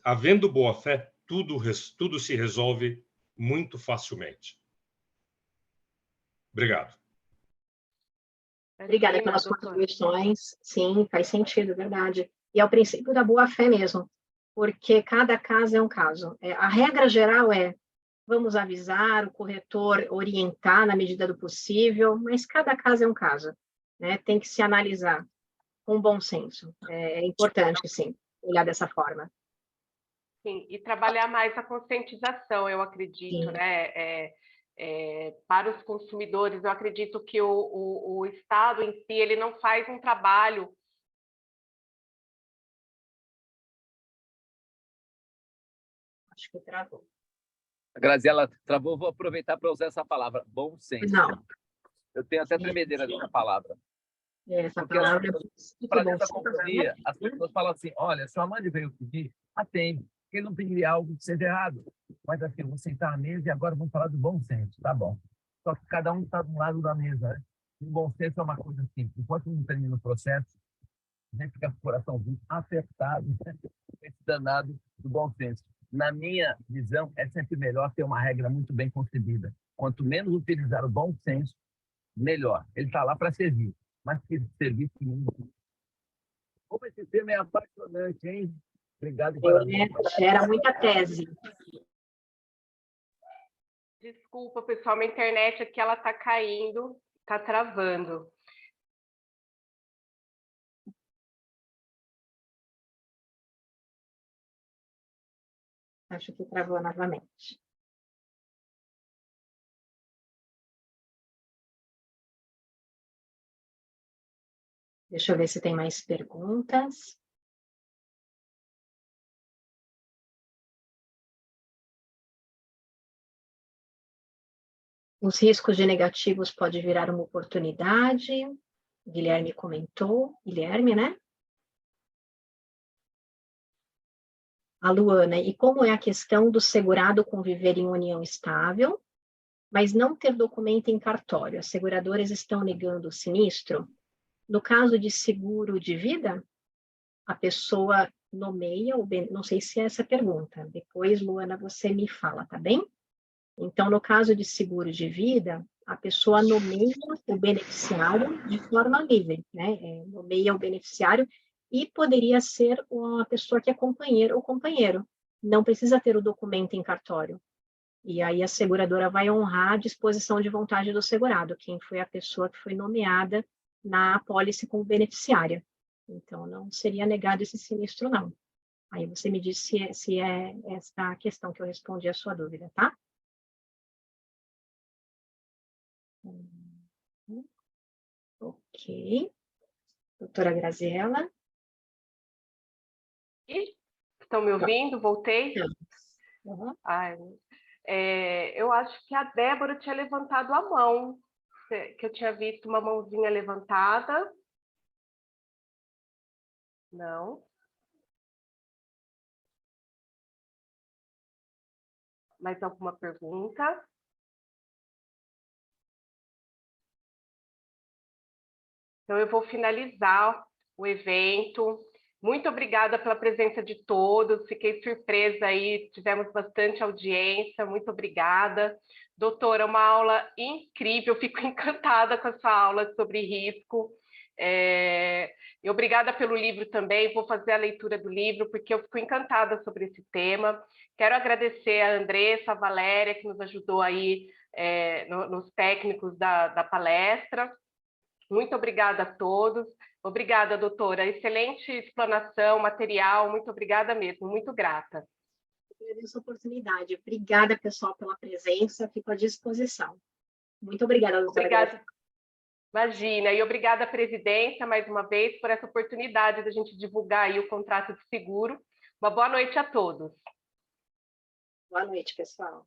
Havendo boa-fé, tudo se resolve muito facilmente. Obrigado. Obrigada pelas contribuições. Sim, faz sentido, verdade. E é o princípio da boa-fé mesmo, porque cada caso é um caso. A regra geral é, vamos avisar, o corretor orientar na medida do possível, mas cada caso é um caso, né? Tem que se analisar com bom senso. É importante, sim, olhar dessa forma. Sim, e trabalhar mais a conscientização, eu acredito, Sim. né? Para os consumidores, eu acredito que o Estado em si, ele não faz um trabalho. Acho que travou. A Graziela travou, vou aproveitar para usar essa palavra, bom senso. Não. Eu tenho até tremedeira dessa palavra. Essa Porque palavra para dentro da companhia, as pessoas falam assim, olha, se a Amanda veio pedir, atende. Ele não pediria algo que seja errado. Mas assim, eu vou sentar à mesa e agora vamos falar do bom senso. Tá bom. Só que cada um está do lado da mesa. Né? O bom senso é uma coisa simples. Enquanto não termina o processo, a gente fica com o coraçãozinho apertado, né? Esse danado do bom senso. Na minha visão, é sempre melhor ter uma regra muito bem concebida. Quanto menos utilizar o bom senso, melhor. Ele está lá para servir. Mas que serviço muito. Como esse tema é apaixonante, hein? Obrigado e parabéns. Gera muita tese. Desculpa, pessoal, minha internet aqui ela está caindo, está travando. Acho que travou novamente. Deixa eu ver se tem mais perguntas. Os riscos de negativos pode virar uma oportunidade. Guilherme comentou. Guilherme, né? A Luana, e como é a questão do segurado conviver em união estável, mas não ter documento em cartório? As seguradoras estão negando o sinistro? No caso de seguro de vida, a pessoa nomeia, não sei se é essa a pergunta, depois, Luana, você me fala, tá bem? Então, no caso de seguro de vida, a pessoa nomeia o beneficiário de forma livre, né? Nomeia o beneficiário e poderia ser uma pessoa que é companheiro ou companheiro. Não precisa ter o documento em cartório. E aí a seguradora vai honrar a disposição de vontade do segurado, quem foi a pessoa que foi nomeada na apólice como beneficiária. Então, não seria negado esse sinistro, não. Aí você me diz se é essa questão que eu respondi a sua dúvida, tá? Ok. Doutora Graziella? Estão me ouvindo? Voltei? Uhum. Ai, eu acho que a Débora tinha levantado a mão, que eu tinha visto uma mãozinha levantada. Não. Mais alguma pergunta? Então, eu vou finalizar o evento. Muito obrigada pela presença de todos. Fiquei surpresa aí, tivemos bastante audiência. Muito obrigada. Doutora, uma aula incrível. Fico encantada com a sua aula sobre risco. E obrigada pelo livro também. Vou fazer a leitura do livro, porque eu fico encantada sobre esse tema. Quero agradecer a Andressa, a Valéria, que nos ajudou aí nos técnicos da palestra. Muito obrigada a todos. Obrigada, doutora. Excelente explanação, material. Muito obrigada mesmo. Muito grata. Agradeço a oportunidade. Obrigada, pessoal, pela presença. Fico à disposição. Muito obrigada, doutora. Obrigada. Imagina. E obrigada à presidência, mais uma vez, por essa oportunidade de a gente divulgar aí o contrato de seguro. Uma boa noite a todos. Boa noite, pessoal.